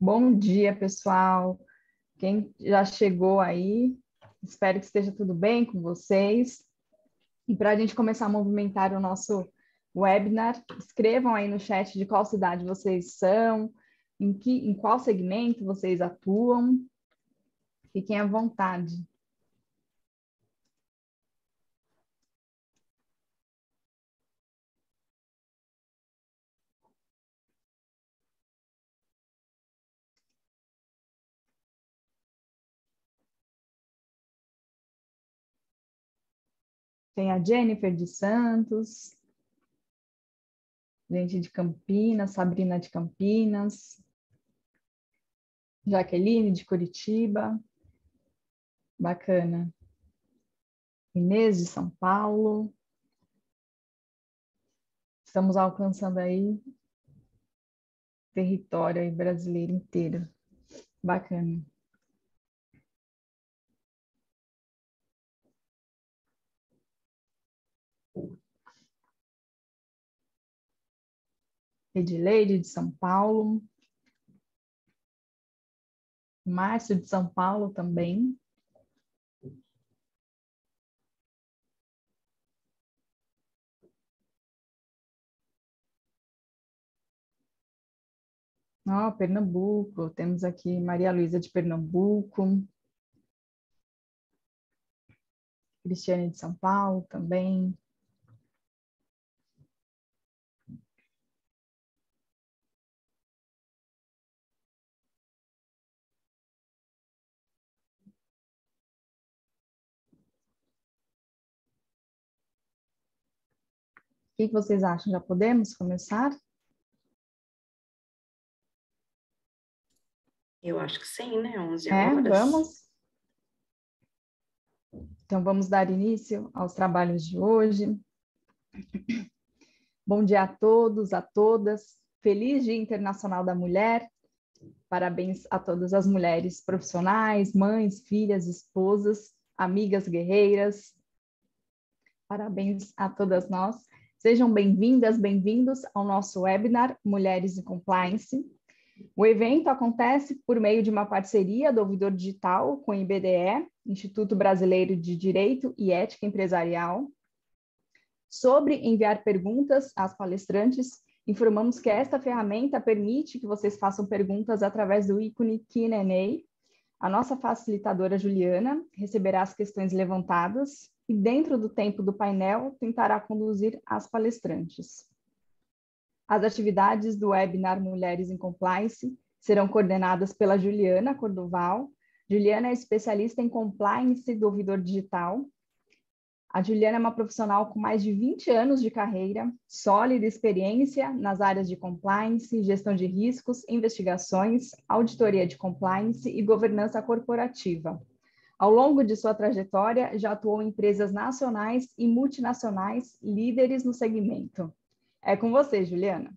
Bom dia, pessoal. Quem já chegou aí, espero que esteja tudo bem com vocês. E para a gente começar a movimentar o nosso webinar, escrevam aí no chat de qual cidade vocês são, em qual segmento vocês atuam. Fiquem à vontade. Tem a Jennifer de Santos, gente de Campinas, Sabrina de Campinas, Jaqueline de Curitiba, bacana. Inês de São Paulo. Estamos alcançando aí território aí brasileiro inteiro. Bacana. Edileide de São Paulo. Márcio de São Paulo também. Ó, Pernambuco. Temos aqui Maria Luísa de Pernambuco. Cristiane de São Paulo também. O que vocês acham? Já podemos começar? Eu acho que sim, né? 11 horas. Vamos. Então, vamos dar início aos trabalhos de hoje. Bom dia a todos, a todas. Feliz Dia Internacional da Mulher. Parabéns a todas as mulheres profissionais, mães, filhas, esposas, amigas guerreiras. Parabéns a todas nós. Sejam bem-vindas, bem-vindos ao nosso webinar Mulheres em Compliance. O evento acontece por meio de uma parceria do Ouvidor Digital com o IBDE, Instituto Brasileiro de Direito e Ética Empresarial. Sobre enviar perguntas às palestrantes, informamos que esta ferramenta permite que vocês façam perguntas através do ícone Q&A. A nossa facilitadora Juliana receberá as questões levantadas e, dentro do tempo do painel, tentará conduzir as palestrantes. As atividades do webinar Mulheres em Compliance serão coordenadas pela Juliana Cordoval. Juliana é especialista em compliance do ouvidor digital. A Juliana é uma profissional com mais de 20 anos de carreira, sólida experiência nas áreas de compliance, gestão de riscos, investigações, auditoria de compliance e governança corporativa. Ao longo de sua trajetória, já atuou em empresas nacionais e multinacionais líderes no segmento. É com você, Juliana.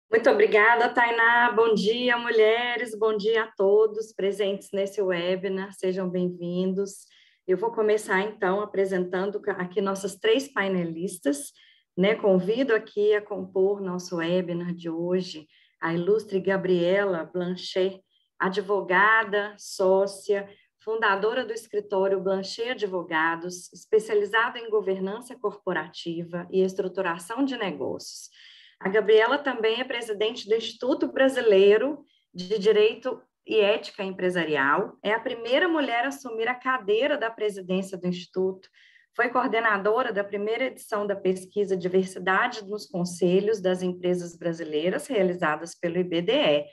Muito obrigada, Tainá. Bom dia, mulheres. Bom dia a todos presentes nesse webinar. Sejam bem-vindos. Eu vou começar, então, apresentando aqui nossas 3 painelistas, né? Convido aqui a compor nosso webinar de hoje a ilustre Gabriela Blanchet, advogada, sócia, fundadora do escritório Blanchet Advogados, especializada em governança corporativa e estruturação de negócios. A Gabriela também é presidente do Instituto Brasileiro de Direito e Ética Empresarial, é a primeira mulher a assumir a cadeira da presidência do Instituto, foi coordenadora da primeira edição da pesquisa Diversidade nos Conselhos das Empresas Brasileiras, realizadas pelo IBDE.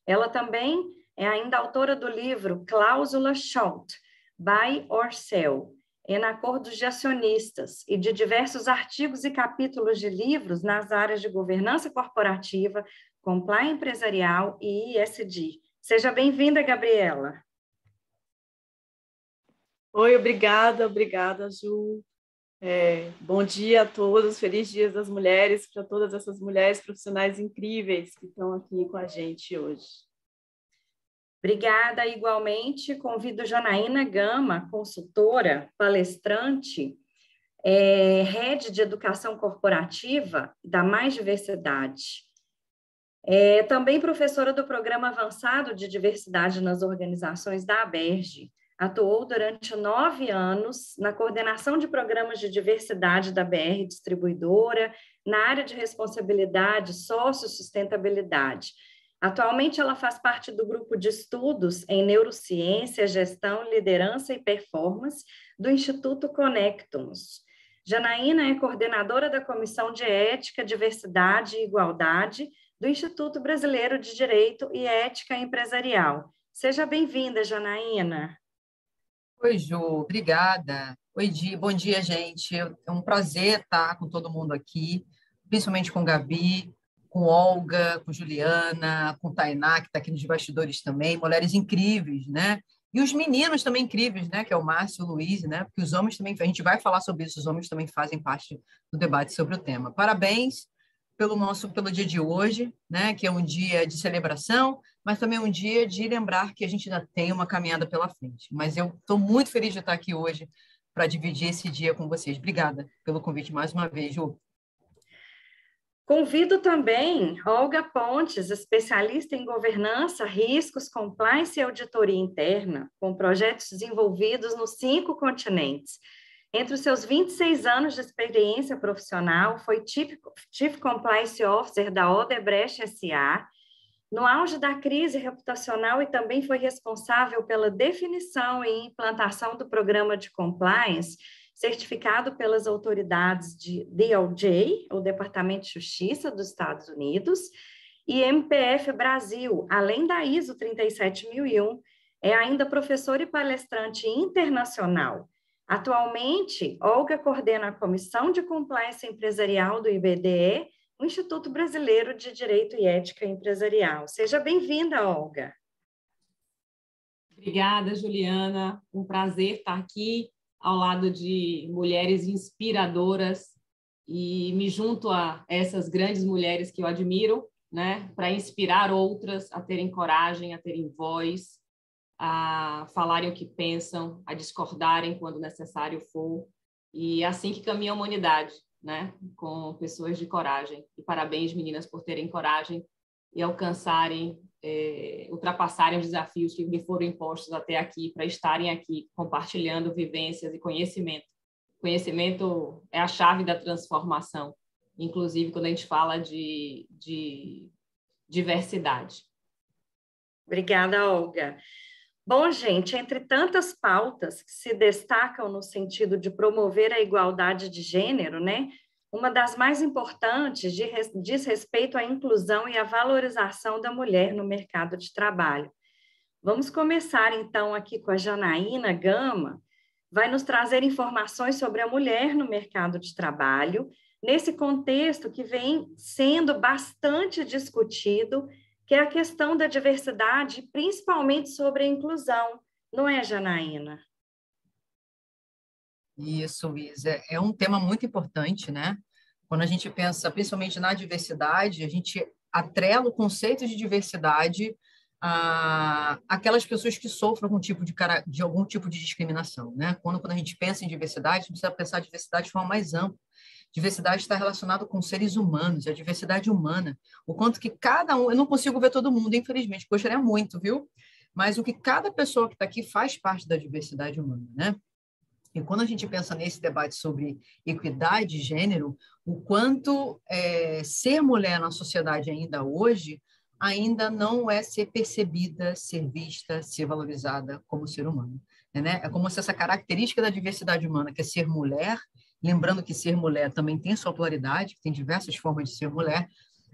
Ela também é ainda autora do livro Cláusula Short, Buy or Sell, em acordos de acionistas e de diversos artigos e capítulos de livros nas áreas de governança corporativa, compliance empresarial e ESG. Seja bem-vinda, Gabriela. Oi, obrigada, Ju. Bom dia a todos, feliz Dia das Mulheres para todas essas mulheres profissionais incríveis que estão aqui com a gente hoje. Obrigada, igualmente. Convido Janaína Gama, consultora, palestrante, Head de Educação Corporativa da Mais Diversidade. É também professora do Programa Avançado de Diversidade nas Organizações da ABERJ. Atuou durante 9 anos na coordenação de programas de diversidade da BR Distribuidora, na área de responsabilidade, sustentabilidade. Atualmente, ela faz parte do grupo de estudos em neurociência, gestão, liderança e performance do Instituto Conectums. Janaína é coordenadora da Comissão de Ética, Diversidade e Igualdade do Instituto Brasileiro de Direito e Ética Empresarial. Seja bem-vinda, Janaína. Oi, Ju, obrigada. Oi, Di, bom dia, gente. É um prazer estar com todo mundo aqui, principalmente com Gabi, com Olga, com Juliana, com Tainá, que está aqui nos bastidores também, mulheres incríveis, né? E os meninos também incríveis, né? Que é o Márcio e o Luiz, né? Porque os homens também, a gente vai falar sobre isso, os homens também fazem parte do debate sobre o tema. Parabéns pelo dia de hoje, né? Que é um dia de celebração, mas também um dia de lembrar que a gente ainda tem uma caminhada pela frente. Mas eu estou muito feliz de estar aqui hoje para dividir esse dia com vocês. Obrigada pelo convite mais uma vez, Ju. Convido também Olga Pontes, especialista em governança, riscos, compliance e auditoria interna, com projetos desenvolvidos nos 5 continentes. Entre os seus 26 anos de experiência profissional, foi Chief Compliance Officer da Odebrecht S.A., no auge da crise reputacional, e também foi responsável pela definição e implantação do programa de compliance, certificado pelas autoridades de DOJ, o Departamento de Justiça dos Estados Unidos, e MPF Brasil, além da ISO 37001, é ainda professora e palestrante internacional. Atualmente, Olga coordena a Comissão de Compliance Empresarial do IBDE, o Instituto Brasileiro de Direito e Ética Empresarial. Seja bem-vinda, Olga. Obrigada, Juliana. Um prazer estar aqui ao lado de mulheres inspiradoras e me junto a essas grandes mulheres que eu admiro, né, para inspirar outras a terem coragem, a terem voz, a falarem o que pensam, a discordarem quando necessário for, e assim que caminha a humanidade, né, com pessoas de coragem. E parabéns, meninas, por terem coragem e alcançarem, ultrapassarem os desafios que lhe foram impostos até aqui, para estarem aqui compartilhando vivências e conhecimento. Conhecimento é a chave da transformação, inclusive quando a gente fala de diversidade. Obrigada, Olga. Bom, gente, entre tantas pautas que se destacam no sentido de promover a igualdade de gênero, né? Uma das mais importantes diz respeito à inclusão e à valorização da mulher no mercado de trabalho. Vamos começar, então, aqui com a Janaína Gama, vai nos trazer informações sobre a mulher no mercado de trabalho, nesse contexto que vem sendo bastante discutido, que é a questão da diversidade, principalmente sobre a inclusão, não é, Janaína? Isso, Luiz, é um tema muito importante, né? Quando a gente pensa principalmente na diversidade, a gente atrela o conceito de diversidade a aquelas pessoas que sofrem de algum tipo de discriminação, né? Quando a gente pensa em diversidade, a gente precisa pensar a diversidade de forma mais ampla. Diversidade está relacionada com seres humanos, a diversidade humana. O quanto que cada um... Eu não consigo ver todo mundo, infelizmente, gostaria muito, viu? Mas o que cada pessoa que está aqui faz parte da diversidade humana, né? E quando a gente pensa nesse debate sobre equidade de gênero, o quanto ser mulher na sociedade ainda hoje ainda não é ser percebida, ser vista, ser valorizada como ser humano. Né? É como se essa característica da diversidade humana, que é ser mulher, lembrando que ser mulher também tem sua polaridade, que tem diversas formas de ser mulher,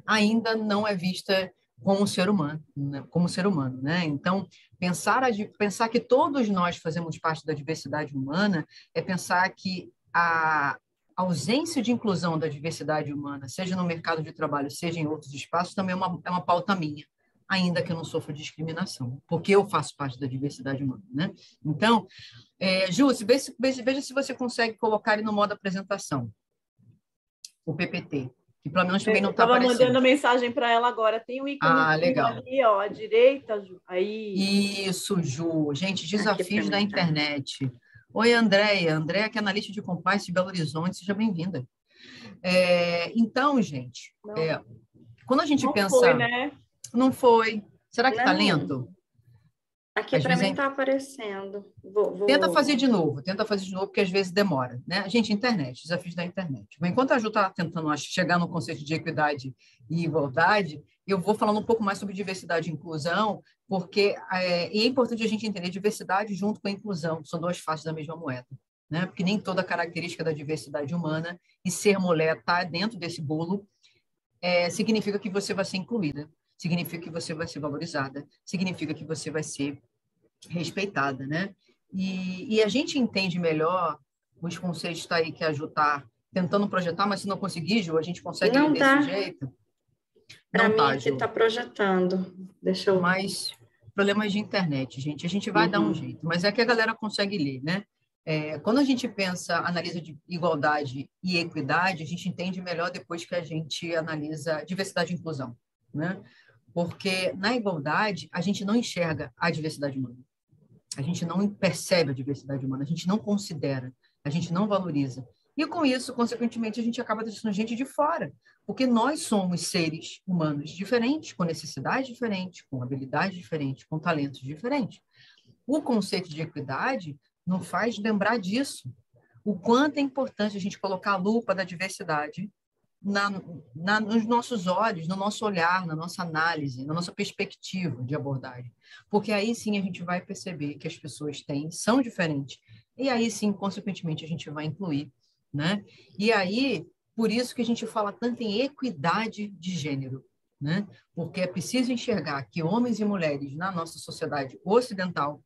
ainda não é vista como ser humano, né? Como ser humano, né? Então, pensar que todos nós fazemos parte da diversidade humana é pensar que a ausência de inclusão da diversidade humana, seja no mercado de trabalho, seja em outros espaços, também é uma pauta minha, ainda que eu não sofra discriminação, porque eu faço parte da diversidade humana, né? Então, Ju, veja se você consegue colocar ele no modo apresentação, o PPT. Que pelo menos também não está aparecendo. Estava mandando mensagem para ela agora. Tem um ícone ali, ó, à direita, Ju. Aí. Isso, Ju. Gente, desafios da internet. Oi, Andréia, que é analista de compliance de Belo Horizonte. Seja bem-vinda. Então, gente... quando a gente Não pensa... foi, né? Não foi. Será que está Não. lento? Aqui Às para vezes mim está aparecendo. Vou... Tenta fazer de novo, porque às vezes demora, né? Gente, internet, desafios da internet. Mas enquanto a Ju está tentando chegar no conceito de equidade e igualdade, eu vou falando um pouco mais sobre diversidade e inclusão, porque é importante a gente entender diversidade junto com a inclusão, são duas faces da mesma moeda, né? Porque nem toda característica da diversidade humana e ser mulher está dentro desse bolo significa que você vai ser incluída, significa que você vai ser valorizada, significa que você vai ser respeitada, né? E a gente entende melhor os conceitos tá aí que a Ju está tentando projetar, mas se não conseguir, Ju, a gente consegue Não ler tá. desse jeito? Para Não mim tá, aqui Ju. está projetando. Deixa eu... Mas problemas de internet, gente, a gente vai dar um jeito, mas é que a galera consegue ler, né? Quando a gente analisa de igualdade e equidade, a gente entende melhor depois que a gente analisa diversidade e inclusão, né? Porque na igualdade a gente não enxerga a diversidade humana, a gente não percebe a diversidade humana, a gente não considera, a gente não valoriza. E com isso, consequentemente, a gente acaba deixando gente de fora, porque nós somos seres humanos diferentes, com necessidades diferentes, com habilidades diferentes, com talentos diferentes. O conceito de equidade nos faz lembrar disso, o quanto é importante a gente colocar a lupa da diversidade nos nossos olhos, no nosso olhar, na nossa análise, na nossa perspectiva de abordagem. Porque aí sim a gente vai perceber que as pessoas são diferentes. E aí sim, consequentemente, a gente vai incluir, né? E aí, por isso que a gente fala tanto em equidade de gênero, né? Porque é preciso enxergar que homens e mulheres na nossa sociedade ocidental,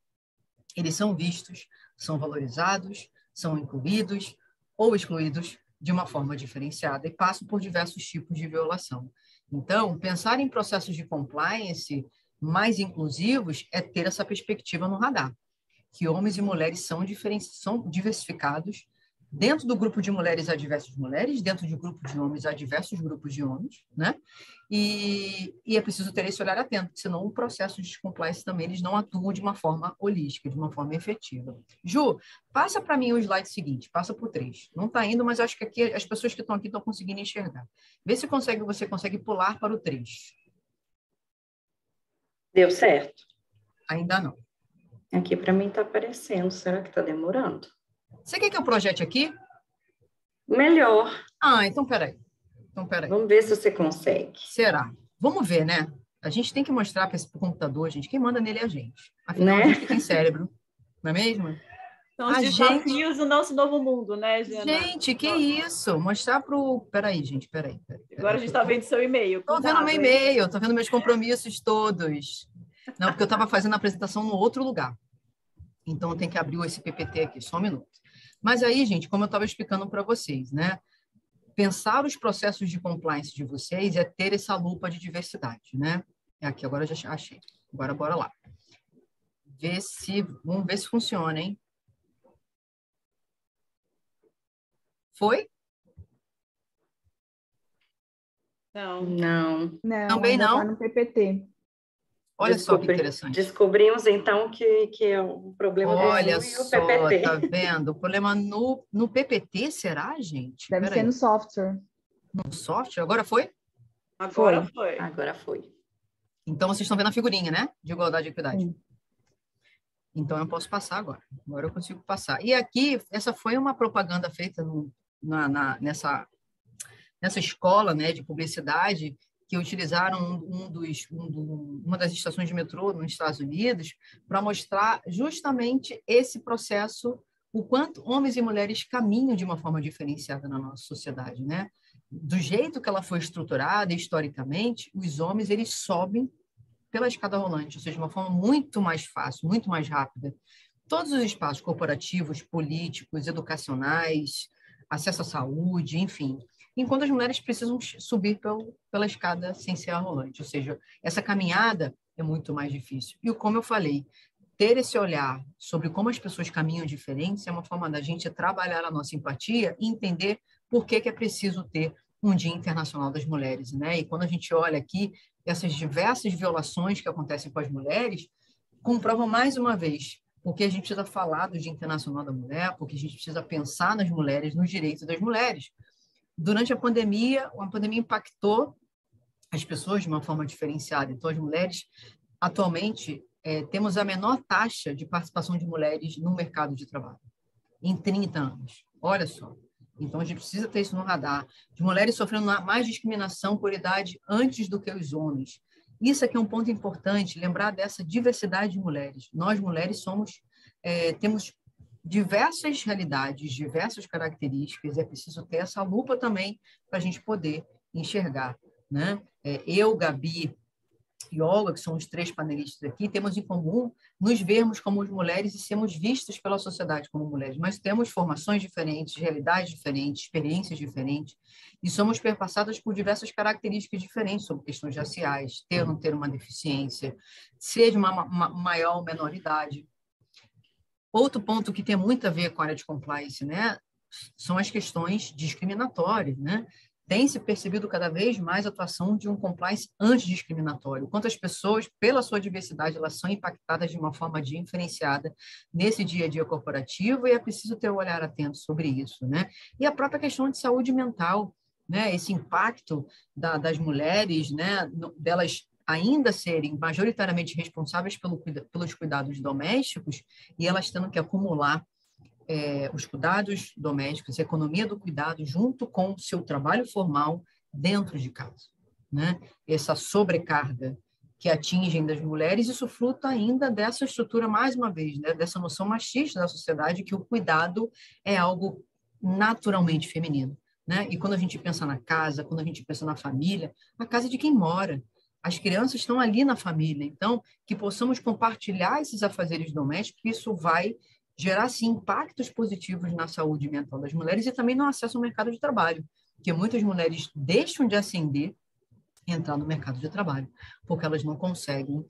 eles são vistos, são valorizados, são incluídos ou excluídos de uma forma diferenciada e passam por diversos tipos de violação. Então, pensar em processos de compliance mais inclusivos é ter essa perspectiva no radar, que homens e mulheres são diversificados. Dentro do grupo de mulheres há diversas mulheres, dentro do grupo de homens há diversos grupos de homens, né? E é preciso ter esse olhar atento, senão o processo de compliance também eles não atuam de uma forma holística, de uma forma efetiva. Ju, passa para mim o slide seguinte, passa por 3. Não está indo, mas acho que aqui as pessoas que estão aqui estão conseguindo enxergar. Vê se você consegue pular para o 3. Deu certo? Ainda não. Aqui para mim está aparecendo. Será que está demorando? Você quer que eu projete aqui? Melhor. Então peraí. Vamos ver se você consegue. Será? Vamos ver, né? A gente tem que mostrar para esse computador, gente, quem manda nele é a gente. Afinal, né? A gente que tem cérebro, não é mesmo? São os desafios do nosso novo mundo, né, Jana? Gente, que isso? Mostrar para o... Peraí, gente, peraí. Agora a gente está vendo seu e-mail. Estou vendo meu e-mail, estou vendo meus compromissos todos. Não, porque eu estava fazendo a apresentação no outro lugar. Então, eu tenho que abrir esse PPT aqui, só um minuto. Mas aí, gente, como eu estava explicando para vocês, né? Pensar os processos de compliance de vocês é ter essa lupa de diversidade, né? Aqui, agora eu já achei. Agora, bora lá. Vamos ver se funciona, hein? Foi? Não. Também não? Tá no PPT. Olha só que interessante. Descobrimos, então, que é o problema Olha do Zoom só, e o PPT. tá vendo? O problema no PPT, será, gente? Deve ser no software. No software? Agora foi? Agora foi. Então, vocês estão vendo a figurinha, né? De igualdade e equidade. Sim. Então, eu posso passar agora. Agora eu consigo passar. E aqui, essa foi uma propaganda feita nessa escola, né, de publicidade, que utilizaram uma das estações de metrô nos Estados Unidos para mostrar justamente esse processo, o quanto homens e mulheres caminham de uma forma diferenciada na nossa sociedade, né? Do jeito que ela foi estruturada historicamente, os homens eles sobem pela escada rolante, ou seja, de uma forma muito mais fácil, muito mais rápida. Todos os espaços corporativos, políticos, educacionais, acesso à saúde, enfim. Enquanto as mulheres precisam subir pela escada sem ser a rolante, ou seja, essa caminhada é muito mais difícil. E como eu falei, ter esse olhar sobre como as pessoas caminham diferentes é uma forma da gente trabalhar a nossa empatia e entender por que é preciso ter um Dia Internacional das Mulheres, né? E quando a gente olha aqui essas diversas violações que acontecem com as mulheres, comprovam mais uma vez porque a gente precisa falar do Dia Internacional da Mulher, porque a gente precisa pensar nas mulheres, nos direitos das mulheres. Durante a pandemia impactou as pessoas de uma forma diferenciada. Então, as mulheres, atualmente, temos a menor taxa de participação de mulheres no mercado de trabalho, em 30 anos. Olha só. Então, a gente precisa ter isso no radar. De mulheres sofrendo mais discriminação por idade antes do que os homens. Isso aqui é um ponto importante, lembrar dessa diversidade de mulheres. Nós, mulheres, temos diversas realidades, diversas características, é preciso ter essa lupa também para a gente poder enxergar, né? Eu, Gabi e Olga, que são os 3 panelistas aqui, temos em comum nos vermos como mulheres e sermos vistas pela sociedade como mulheres, mas temos formações diferentes, realidades diferentes, experiências diferentes, e somos perpassadas por diversas características diferentes sobre questões raciais, ter ou não ter uma deficiência, ser de uma maior ou menor idade. Outro ponto que tem muito a ver com a área de compliance, né, são as questões discriminatórias, né? Tem se percebido cada vez mais a atuação de um compliance antidiscriminatório. Quantas pessoas, pela sua diversidade, elas são impactadas de uma forma diferenciada nesse dia a dia corporativo, e é preciso ter um olhar atento sobre isso, né? E a própria questão de saúde mental, né? Esse impacto das mulheres, né? Delas ainda serem majoritariamente responsáveis pelos cuidados domésticos, e elas tendo que acumular os cuidados domésticos, a economia do cuidado, junto com o seu trabalho formal dentro de casa, né? Essa sobrecarga que atingem das mulheres, isso fruta ainda dessa estrutura, mais uma vez, né? Dessa noção machista da sociedade, que o cuidado é algo naturalmente feminino, né? E quando a gente pensa na casa, quando a gente pensa na família, a casa é de quem mora. As crianças estão ali na família, então, que possamos compartilhar esses afazeres domésticos, isso vai gerar, sim, impactos positivos na saúde mental das mulheres e também no acesso ao mercado de trabalho, porque muitas mulheres deixam de ascender e entrar no mercado de trabalho, porque elas não conseguem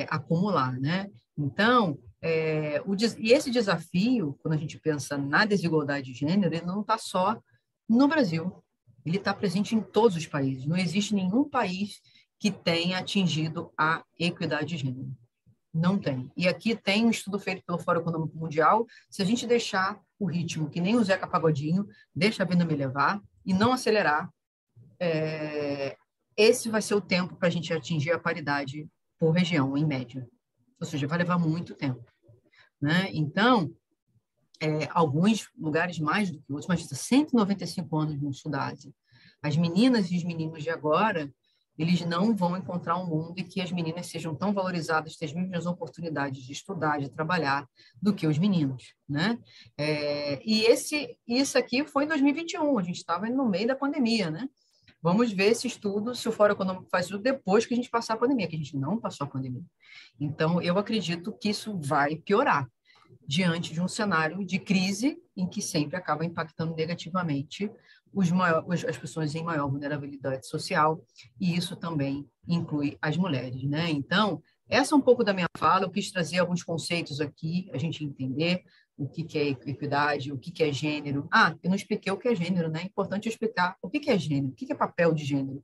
acumular, né? Então, e esse desafio, quando a gente pensa na desigualdade de gênero, ele não está só no Brasil, ele está presente em todos os países. Não existe nenhum país que tenha atingido a equidade de gênero. Não tem. E aqui tem um estudo feito pelo Fórum Econômico Mundial. Se a gente deixar o ritmo, que nem o Zeca Pagodinho, deixa a vida me levar, e não acelerar, esse vai ser o tempo para a gente atingir a paridade por região, em média. Ou seja, vai levar muito tempo, né? Então, alguns lugares mais do que outros, mas 195 anos no sul da Ásia. As meninas e os meninos de agora, eles não vão encontrar um mundo em que as meninas sejam tão valorizadas, tenham as mesmas oportunidades de estudar, de trabalhar, do que os meninos, né? E isso aqui foi em 2021, a gente estava no meio da pandemia, né? Vamos ver esse estudo, se o Fórum Econômico faz isso depois que a gente passar a pandemia, que a gente não passou a pandemia. Então, eu acredito que isso vai piorar diante de um cenário de crise em que sempre acaba impactando negativamente as pessoas em maior vulnerabilidade social, e isso também inclui as mulheres, né? Então, essa é um pouco da minha fala. Eu quis trazer alguns conceitos aqui, a gente entender o que é equidade, o que é gênero. Eu não expliquei o que é gênero, né? É importante eu explicar o que é gênero, o que é papel de gênero.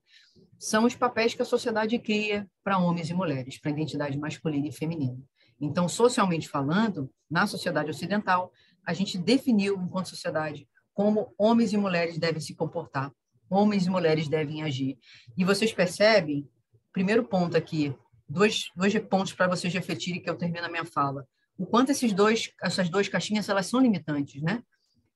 São os papéis que a sociedade cria para homens e mulheres, para a identidade masculina e feminina. Então, socialmente falando, na sociedade ocidental, a gente definiu, enquanto sociedade, como homens e mulheres devem se comportar, homens e mulheres devem agir. E vocês percebem, primeiro ponto aqui, dois pontos para vocês refletirem, que eu termino a minha fala, o quanto essas duas caixinhas, elas são limitantes, né?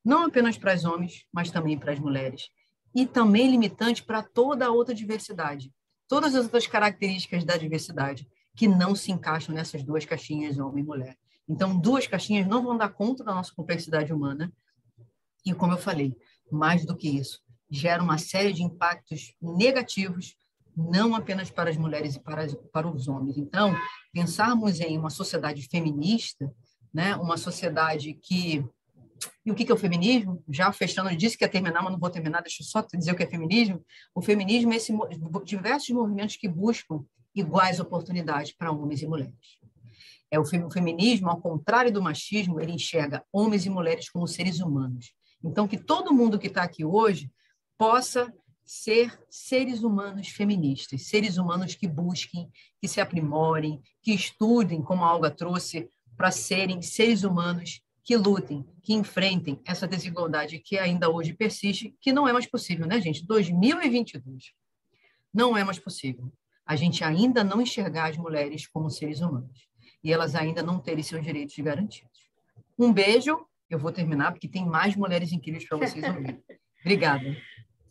Não apenas para os homens, mas também para as mulheres. E também limitante para toda a outra diversidade, todas as outras características da diversidade, que não se encaixam nessas duas caixinhas, homem e mulher. Então, duas caixinhas não vão dar conta da nossa complexidade humana. E, como eu falei, mais do que isso, gera uma série de impactos negativos, não apenas para as mulheres e para os homens. Então, pensarmos em uma sociedade feminista, né? Uma sociedade que... E o que é o feminismo? Já fechando, eu disse que ia terminar, mas não vou terminar, deixa eu só dizer o que é feminismo. O feminismo é diversos movimentos que buscam iguais oportunidades para homens e mulheres. O feminismo, ao contrário do machismo, ele enxerga homens e mulheres como seres humanos. Então, que todo mundo que está aqui hoje possa ser seres humanos feministas, seres humanos que busquem, que se aprimorem, que estudem, como a Olga trouxe, para serem seres humanos que lutem, que enfrentem essa desigualdade que ainda hoje persiste, que não é mais possível, né, gente? 2022. Não é mais possível. A gente ainda não enxergar as mulheres como seres humanos e elas ainda não terem seus direitos garantidos. Um beijo. Eu vou terminar porque tem mais mulheres incríveis para vocês ouvirem. Obrigada.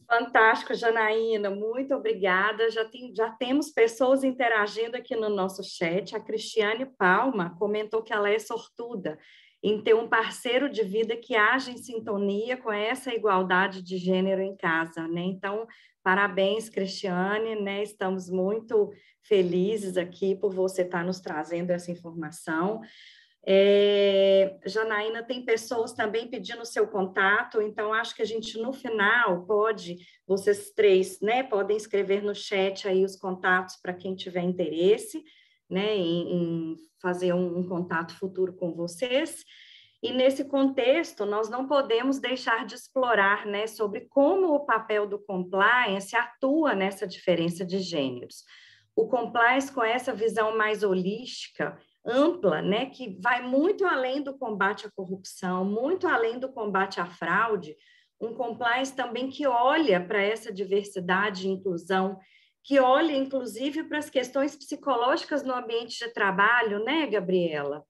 Fantástico, Janaína, muito obrigada. Já temos pessoas interagindo aqui no nosso chat. A Cristiane Palma comentou que ela é sortuda em ter um parceiro de vida que age em sintonia com essa igualdade de gênero em casa, né? Então, parabéns, Cristiane, né? Estamos muito felizes aqui por você estar nos trazendo essa informação. Janaína, tem pessoas também pedindo seu contato, então acho que a gente no final vocês três, né, podem escrever no chat aí os contatos para quem tiver interesse, né, em fazer um contato futuro com vocês. E nesse contexto, nós não podemos deixar de explorar, né, sobre como o papel do compliance atua nessa diferença de gêneros. O compliance, com essa visão mais holística, ampla, né, que vai muito além do combate à corrupção, muito além do combate à fraude, um compliance também que olha para essa diversidade e inclusão, que olha, inclusive, para as questões psicológicas no ambiente de trabalho, né, Gabriela?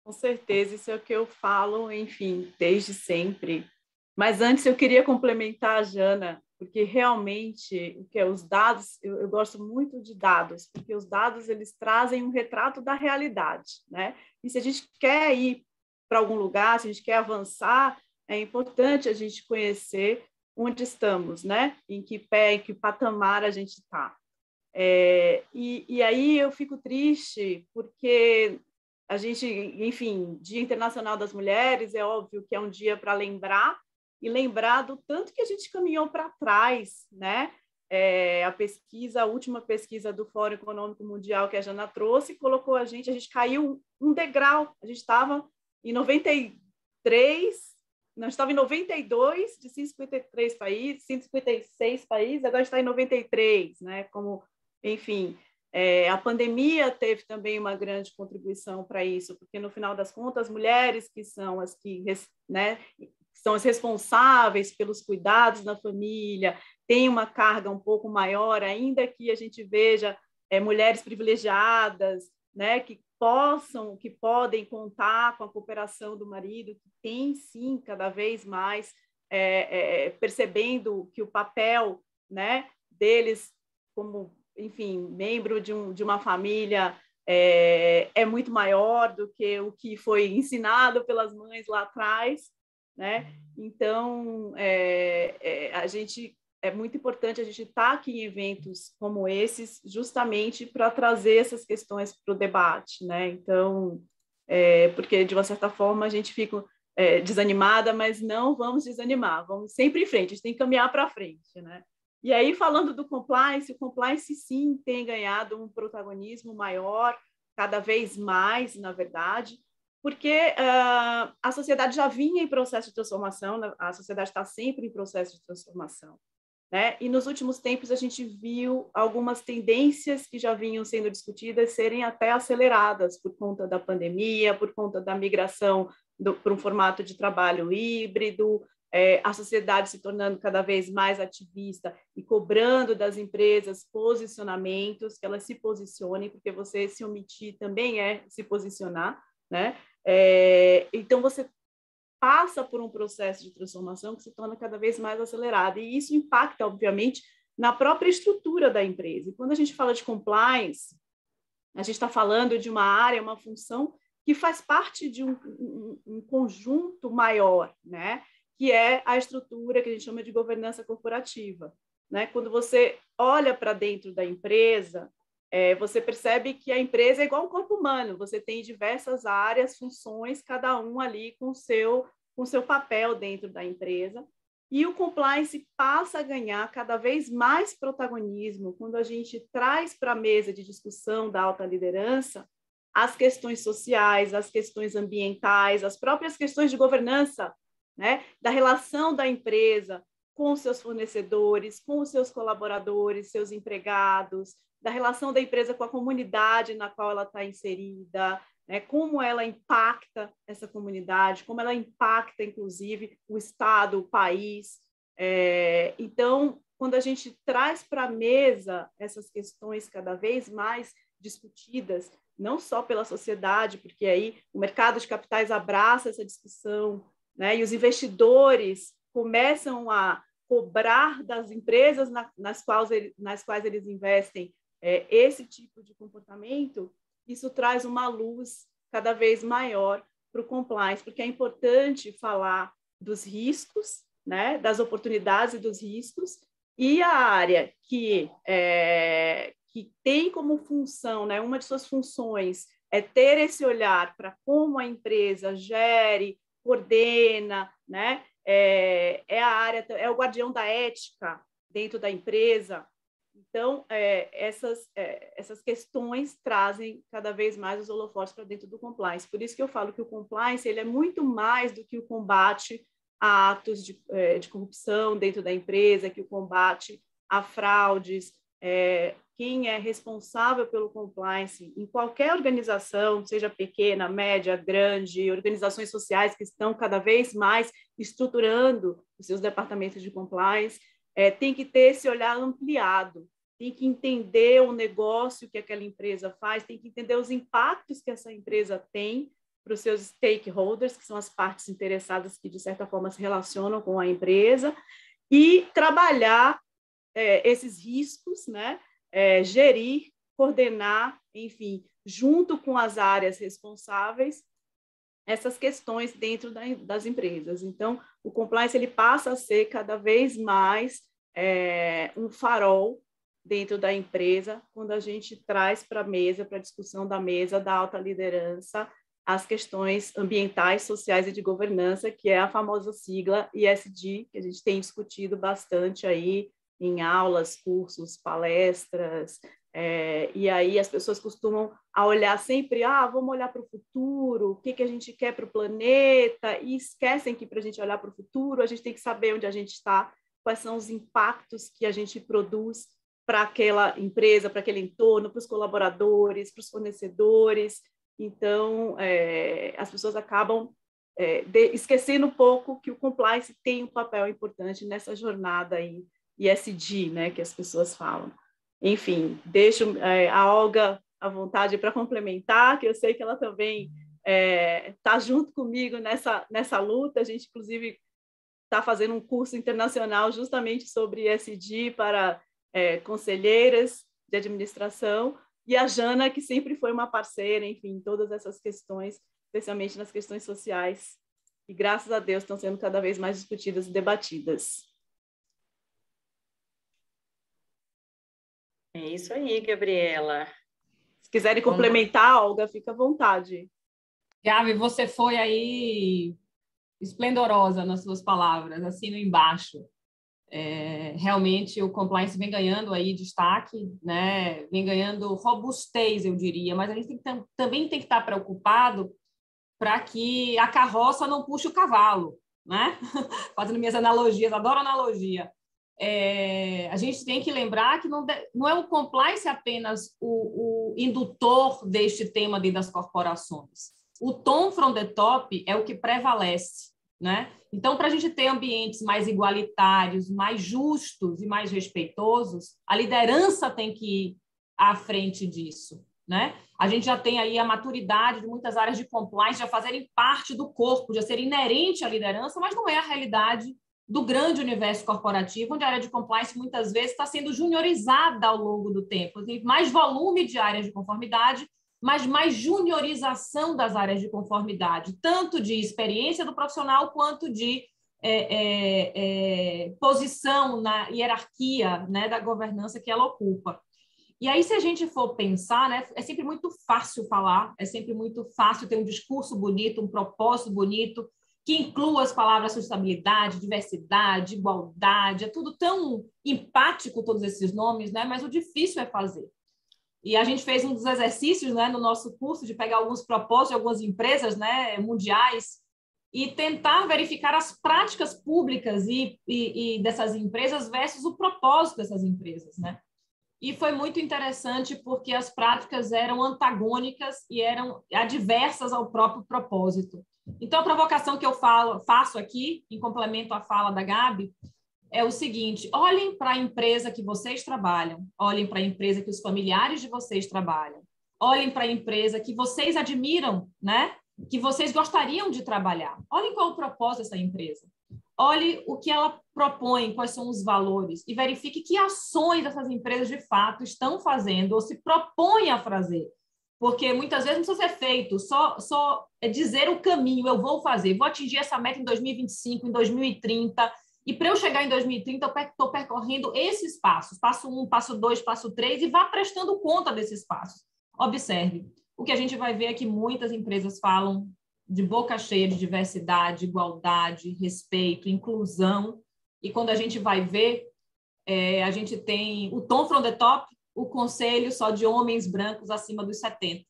Com certeza, isso é o que eu falo, enfim, desde sempre. Mas antes eu queria complementar a Jana, porque realmente o que é os dados, eu gosto muito de dados, porque os dados eles trazem um retrato da realidade, né? E se a gente quer ir para algum lugar, se a gente quer avançar, é importante a gente conhecer onde estamos, né? Em que pé, em que patamar a gente está. E aí eu fico triste porque a gente, enfim, Dia Internacional das Mulheres, é óbvio que é um dia para lembrar, e lembrar do tanto que a gente caminhou para trás, né? A última pesquisa do Fórum Econômico Mundial que a Jana trouxe, colocou a gente caiu um degrau, a gente estava em 93, nós estava em 92 de 153 países, 156 países, agora está em 93, né? Como, enfim, a pandemia teve também uma grande contribuição para isso, porque no final das contas, as mulheres que são as que, né, são as responsáveis pelos cuidados da família, têm uma carga um pouco maior, ainda que a gente veja mulheres privilegiadas, né, que podem contar com a cooperação do marido, que tem sim cada vez mais percebendo que o papel, né, deles como, enfim, membro de uma família é muito maior do que o que foi ensinado pelas mães lá atrás, né? Então, a gente é muito importante a gente estar aqui em eventos como esses, justamente para trazer essas questões para o debate, né? Então, porque de uma certa forma a gente fica desanimada, mas não vamos desanimar, vamos sempre em frente, a gente tem que caminhar para frente, né? E aí, falando do compliance, o compliance sim tem ganhado um protagonismo maior, cada vez mais, na verdade, porque a sociedade já vinha em processo de transformação, a sociedade está sempre em processo de transformação, né? E nos últimos tempos a gente viu algumas tendências que já vinham sendo discutidas serem até aceleradas por conta da pandemia, por conta da migração para um formato de trabalho híbrido, a sociedade se tornando cada vez mais ativista e cobrando das empresas posicionamentos, que elas se posicionem, porque você se omitir também é se posicionar, né? Então, você passa por um processo de transformação que se torna cada vez mais acelerado, e isso impacta, obviamente, na própria estrutura da empresa. E quando a gente fala de compliance, a gente está falando de uma área, uma função que faz parte de um conjunto maior, né? Que é a estrutura que a gente chama de governança corporativa, né? Quando você olha para dentro da empresa, você percebe que a empresa é igual um corpo humano, você tem diversas áreas, funções, cada um ali com seu papel dentro da empresa, e o compliance passa a ganhar cada vez mais protagonismo quando a gente traz para a mesa de discussão da alta liderança as questões sociais, as questões ambientais, as próprias questões de governança, né? Da relação da empresa com os seus fornecedores, com os seus colaboradores, seus empregados, da relação da empresa com a comunidade na qual ela está inserida, né? Como ela impacta essa comunidade, como ela impacta, inclusive, o Estado, o país. Então, quando a gente traz para a mesa essas questões cada vez mais discutidas, não só pela sociedade, porque aí o mercado de capitais abraça essa discussão, né? E os investidores começam a cobrar das empresas nas quais eles investem esse tipo de comportamento, isso traz uma luz cada vez maior para o compliance, porque é importante falar dos riscos, né? Das oportunidades e dos riscos, e a área que tem como função, né, uma de suas funções é ter esse olhar para como a empresa gere, coordena, né, é o guardião da ética dentro da empresa. Então, essas questões trazem cada vez mais os holofotes para dentro do compliance. Por isso que eu falo que o compliance ele é muito mais do que o combate a atos de corrupção dentro da empresa, que o combate a fraudes. Quem é responsável pelo compliance em qualquer organização, seja pequena, média, grande, organizações sociais que estão cada vez mais estruturando os seus departamentos de compliance, tem que ter esse olhar ampliado, tem que entender o negócio que aquela empresa faz, tem que entender os impactos que essa empresa tem para os seus stakeholders, que são as partes interessadas que, de certa forma, se relacionam com a empresa, e trabalhar esses riscos, né? Gerir, coordenar, enfim, junto com as áreas responsáveis, essas questões dentro das empresas. Então, o compliance ele passa a ser cada vez mais um farol dentro da empresa, quando a gente traz para a mesa, para a discussão da mesa da alta liderança, as questões ambientais, sociais e de governança, que é a famosa sigla ESG, que a gente tem discutido bastante aí em aulas, cursos, palestras, e aí as pessoas costumam olhar sempre, vamos olhar para o futuro, o que a gente quer para o planeta, e esquecem que para a gente olhar para o futuro, a gente tem que saber onde a gente está, quais são os impactos que a gente produz para aquela empresa, para aquele entorno, para os colaboradores, para os fornecedores. Então, as pessoas acabam esquecendo um pouco que o compliance tem um papel importante nessa jornada aí, ESG, né, que as pessoas falam. Enfim, deixo a Olga à vontade para complementar, que eu sei que ela também está junto comigo nessa luta. A gente, inclusive, está fazendo um curso internacional justamente sobre ESG para conselheiras de administração, e a Jana, que sempre foi uma parceira, enfim, em todas essas questões, especialmente nas questões sociais, que, graças a Deus, estão sendo cada vez mais discutidas e debatidas. É isso aí, Gabriela. Se quiserem complementar, Olga, fica à vontade. Gabi, você foi aí esplendorosa nas suas palavras, assino embaixo. Realmente o compliance vem ganhando aí destaque, né? Vem ganhando robustez, eu diria, mas a gente também tem que estar preocupado para que a carroça não puxe o cavalo, né? Fazendo minhas analogias, adoro analogia. A gente tem que lembrar que não é o compliance apenas o indutor deste tema dentro das corporações. O tom from the top é o que prevalece, né? Então, para a gente ter ambientes mais igualitários, mais justos e mais respeitosos, a liderança tem que ir à frente disso, né? A gente já tem aí a maturidade de muitas áreas de compliance já fazerem parte do corpo, já ser inerente à liderança, mas não é a realidade do grande universo corporativo, onde a área de compliance muitas vezes está sendo juniorizada ao longo do tempo. Tem mais volume de áreas de conformidade, mas mais juniorização das áreas de conformidade, tanto de experiência do profissional quanto de posição na hierarquia, né, da governança que ela ocupa. E aí, se a gente for pensar, né, é sempre muito fácil falar, é sempre muito fácil ter um discurso bonito, um propósito bonito, que inclua as palavras sustentabilidade, diversidade, igualdade, é tudo tão empático, todos esses nomes, né? Mas o difícil é fazer. E a gente fez um dos exercícios, né, no nosso curso de pegar alguns propósitos de algumas empresas, né, mundiais e tentar verificar as práticas públicas e dessas empresas versus o propósito dessas empresas, né? E foi muito interessante porque as práticas eram antagônicas e eram adversas ao próprio propósito. Então, a provocação que eu faço aqui, em complemento à fala da Gabi, é o seguinte: olhem para a empresa que vocês trabalham, olhem para a empresa que os familiares de vocês trabalham, olhem para a empresa que vocês admiram, né? Que vocês gostariam de trabalhar. Olhem qual é o propósito dessa empresa. Olhe o que ela propõe, quais são os valores, e verifique que ações essas empresas de fato estão fazendo ou se propõem a fazer. Porque muitas vezes não precisa ser feito, só é dizer o caminho: eu vou fazer, vou atingir essa meta em 2025, em 2030, e para eu chegar em 2030 eu estou percorrendo esses passos, passo 1, passo 2, passo 3, e vá prestando conta desses passos. Observe, o que a gente vai ver é que muitas empresas falam de boca cheia de diversidade, igualdade, respeito, inclusão, e quando a gente vai ver, a gente tem o tom from the top, o conselho só de homens brancos acima dos 70.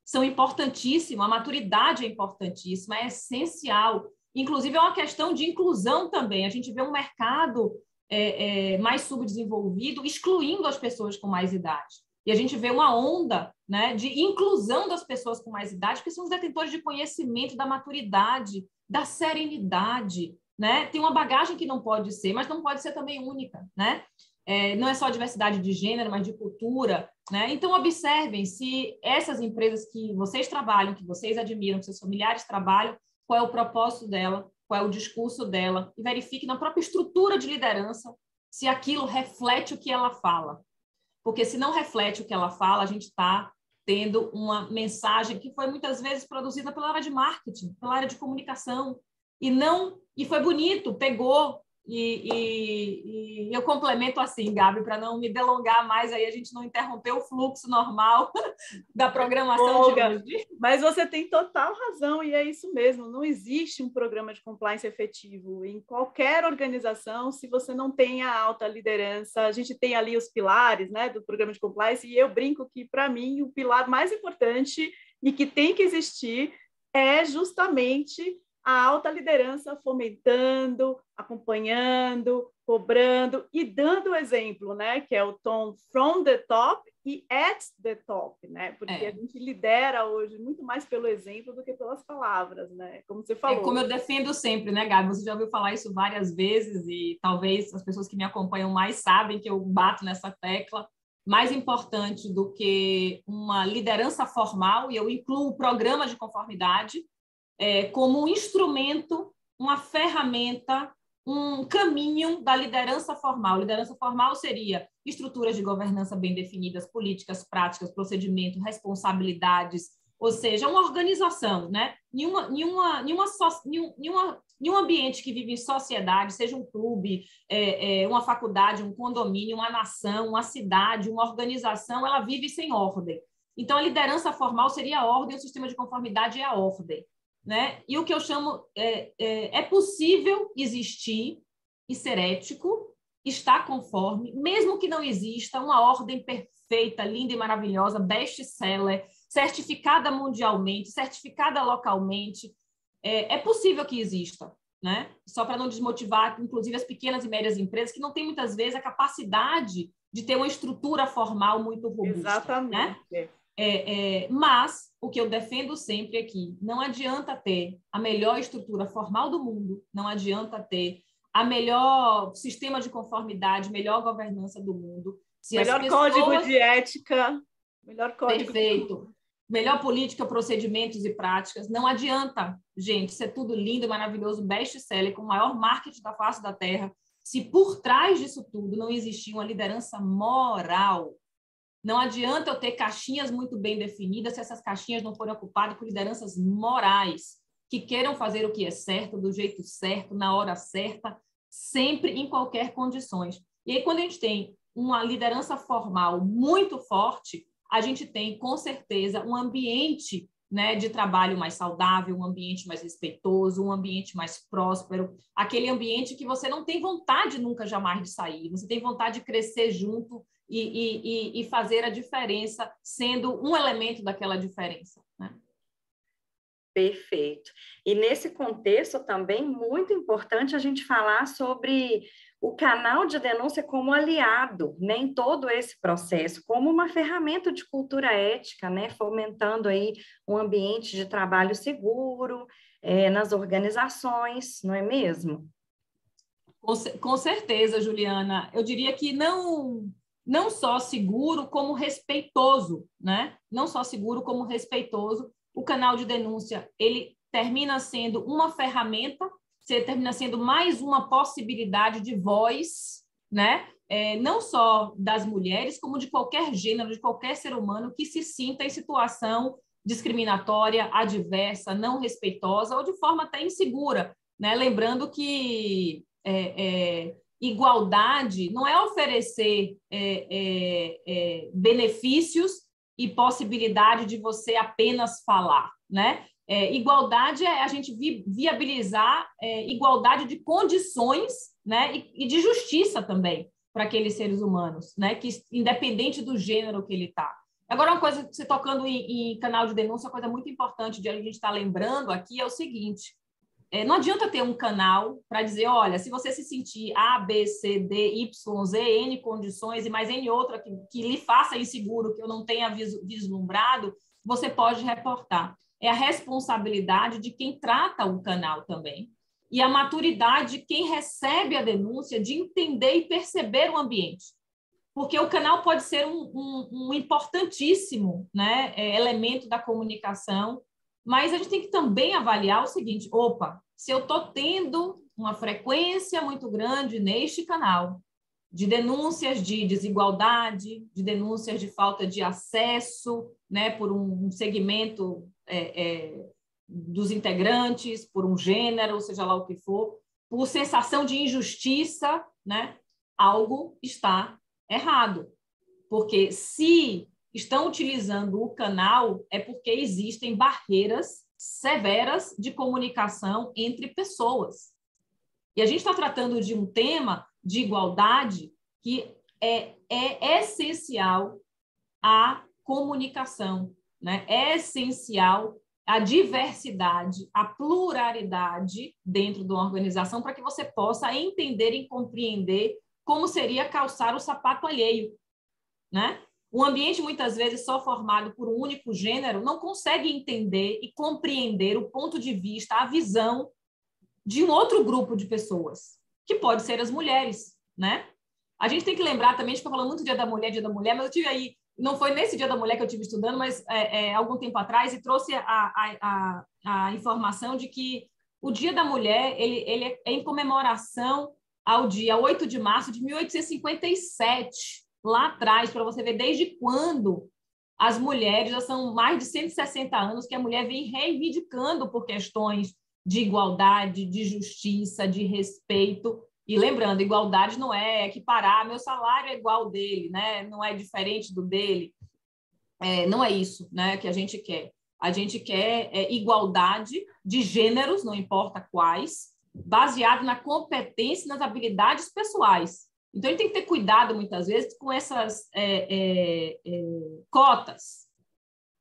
São importantíssimos, a maturidade é importantíssima, é essencial. Inclusive, é uma questão de inclusão também. A gente vê um mercado mais subdesenvolvido excluindo as pessoas com mais idade. E a gente vê uma onda, né, de inclusão das pessoas com mais idade, que são os detentores de conhecimento, da maturidade, da serenidade, né? Tem uma bagagem que não pode ser, mas não pode ser também única, né? Não é só diversidade de gênero, mas de cultura, né? Então, observem se essas empresas que vocês trabalham, que vocês admiram, que seus familiares trabalham, qual é o propósito dela, qual é o discurso dela, e verifique na própria estrutura de liderança se aquilo reflete o que ela fala. Porque se não reflete o que ela fala, a gente está tendo uma mensagem que foi muitas vezes produzida pela área de marketing, pela área de comunicação, e foi bonito, pegou, e eu complemento assim, Gabi, para não me delongar mais, aí a gente não interromper o fluxo normal da programação de hoje. Mas você tem total razão, e é isso mesmo, não existe um programa de compliance efetivo em qualquer organização se você não tem a alta liderança. A gente tem ali os pilares, né, do programa de compliance, e eu brinco que, para mim, o pilar mais importante e que tem que existir é justamente a alta liderança fomentando, acompanhando, cobrando e dando exemplo, né? Que é o tom from the top e at the top, né? Porque a gente lidera hoje muito mais pelo exemplo do que pelas palavras, né? Como você falou. Como eu defendo sempre, né, Gabi? Você já ouviu falar isso várias vezes e talvez as pessoas que me acompanham mais sabem que eu bato nessa tecla. Mais importante do que uma liderança formal, e eu incluo o programa de conformidade, como um instrumento, uma ferramenta, um caminho da liderança formal. Liderança formal seria estruturas de governança bem definidas, políticas, práticas, procedimento, responsabilidades, ou seja, uma organização, né? Nenhum ambiente que vive em sociedade, seja um clube, uma faculdade, um condomínio, uma nação, uma cidade, uma organização, ela vive sem ordem. Então, a liderança formal seria a ordem, o sistema de conformidade é a ordem. Né? E o que eu chamo é possível existir e ser ético, estar conforme, mesmo que não exista uma ordem perfeita, linda e maravilhosa, best-seller, certificada mundialmente, certificada localmente. É possível que exista, né? Só para não desmotivar, inclusive, as pequenas e médias empresas que não têm, muitas vezes, a capacidade de ter uma estrutura formal muito robusta. Exatamente. Né? Mas o que eu defendo sempre é que não adianta ter a melhor estrutura formal do mundo, não adianta ter a melhor sistema de conformidade, melhor governança do mundo. Se melhor código de ética, melhor código. Perfeito. Melhor política, procedimentos e práticas. Não adianta, gente, ser tudo lindo, maravilhoso, best-seller, com o maior marketing da face da Terra, se por trás disso tudo não existir uma liderança moral. Não adianta eu ter caixinhas muito bem definidas se essas caixinhas não forem ocupadas por lideranças morais, que queiram fazer o que é certo, do jeito certo, na hora certa, sempre em qualquer condições. E aí, quando a gente tem uma liderança formal muito forte, a gente tem, com certeza, um ambiente, né, de trabalho mais saudável, um ambiente mais respeitoso, um ambiente mais próspero, aquele ambiente que você não tem vontade nunca jamais de sair, você tem vontade de crescer junto e fazer a diferença, sendo um elemento daquela diferença, né? Perfeito. E nesse contexto também muito importante a gente falar sobre o canal de denúncia como aliado, né, em todo esse processo, como uma ferramenta de cultura ética, né, fomentando aí um ambiente de trabalho seguro nas organizações, não é mesmo? Com certeza, Juliana. Eu diria que não só seguro, como respeitoso, né? Não só seguro, como respeitoso. O canal de denúncia, ele termina sendo uma ferramenta, termina sendo mais uma possibilidade de voz, né? Não só das mulheres, como de qualquer gênero, de qualquer ser humano que se sinta em situação discriminatória, adversa, não respeitosa ou de forma até insegura, né? Lembrando que igualdade não é oferecer benefícios e possibilidade de você apenas falar, né? Igualdade é a gente viabilizar igualdade de condições, né? E de justiça também para aqueles seres humanos, né? Que independente do gênero que ele está. Agora, uma coisa, você tocando em canal de denúncia, uma coisa muito importante de a gente estar lembrando aqui é o seguinte: não adianta ter um canal para dizer, olha, se você se sentir A, B, C, D, Y, Z, N condições e mais N outra que lhe faça inseguro, que eu não tenha vislumbrado, você pode reportar. É a responsabilidade de quem trata o canal também. E a maturidade de quem recebe a denúncia de entender e perceber o ambiente. Porque o canal pode ser um importantíssimo, né, elemento da comunicação, mas a gente tem que também avaliar o seguinte: opa, se eu estou tendo uma frequência muito grande neste canal de denúncias de desigualdade, de denúncias de falta de acesso, né, por um segmento dos integrantes, por um gênero, seja lá o que for, por sensação de injustiça, né, algo está errado. Porque se estão utilizando o canal, é porque existem barreiras severas de comunicação entre pessoas. E a gente está tratando de um tema de igualdade que é essencial à comunicação, né? É essencial a diversidade, a pluralidade dentro de uma organização para que você possa entender e compreender como seria calçar o sapato alheio, né? Um ambiente, muitas vezes, só formado por um único gênero não consegue entender e compreender o ponto de vista, a visão de um outro grupo de pessoas, que pode ser as mulheres, né? A gente tem que lembrar também, a gente está falando muito Dia da Mulher, mas eu tive aí, não foi nesse Dia da Mulher que eu estive estudando, mas algum tempo atrás, e trouxe a informação de que o Dia da Mulher ele é em comemoração ao dia 8 de março de 1857, lá atrás, para você ver desde quando as mulheres, já são mais de 160 anos que a mulher vem reivindicando por questões de igualdade, de justiça, de respeito. E lembrando, igualdade não é equiparar, meu salário é igual ao dele, né? Não é diferente do dele. Não é isso, né, que a gente quer. A gente quer igualdade de gêneros, não importa quais, baseado na competência e nas habilidades pessoais. Então, a gente tem que ter cuidado, muitas vezes, com essas cotas.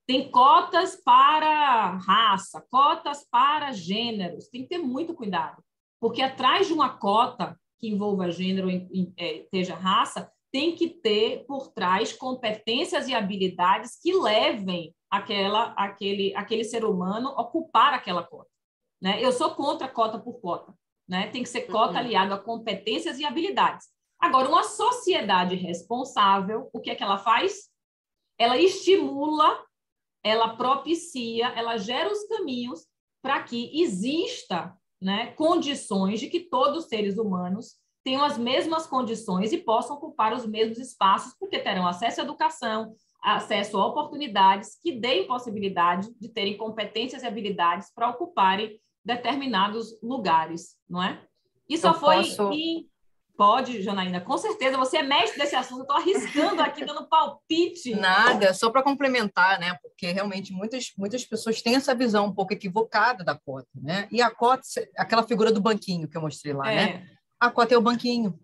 Tem cotas para raça, cotas para gêneros. Tem que ter muito cuidado, porque atrás de uma cota que envolva gênero, seja raça, tem que ter por trás competências e habilidades que levem aquele ser humano a ocupar aquela cota, né? Eu sou contra cota por cota, né? Tem que ser cota aliada a competências e habilidades. Agora, uma sociedade responsável, o que é que ela faz? Ela estimula, ela propicia, ela gera os caminhos para que exista, né, condições de que todos os seres humanos tenham as mesmas condições e possam ocupar os mesmos espaços, porque terão acesso à educação, acesso a oportunidades que deem possibilidade de terem competências e habilidades para ocuparem determinados lugares, não é? E só foi... Pode, Janaína, com certeza, você é mestre desse assunto, eu estou arriscando aqui, dando palpite. Nada, só para complementar, né? Porque realmente muitas pessoas têm essa visão um pouco equivocada da cota, né? E a cota, aquela figura do banquinho que eu mostrei lá, né? A cota é o banquinho.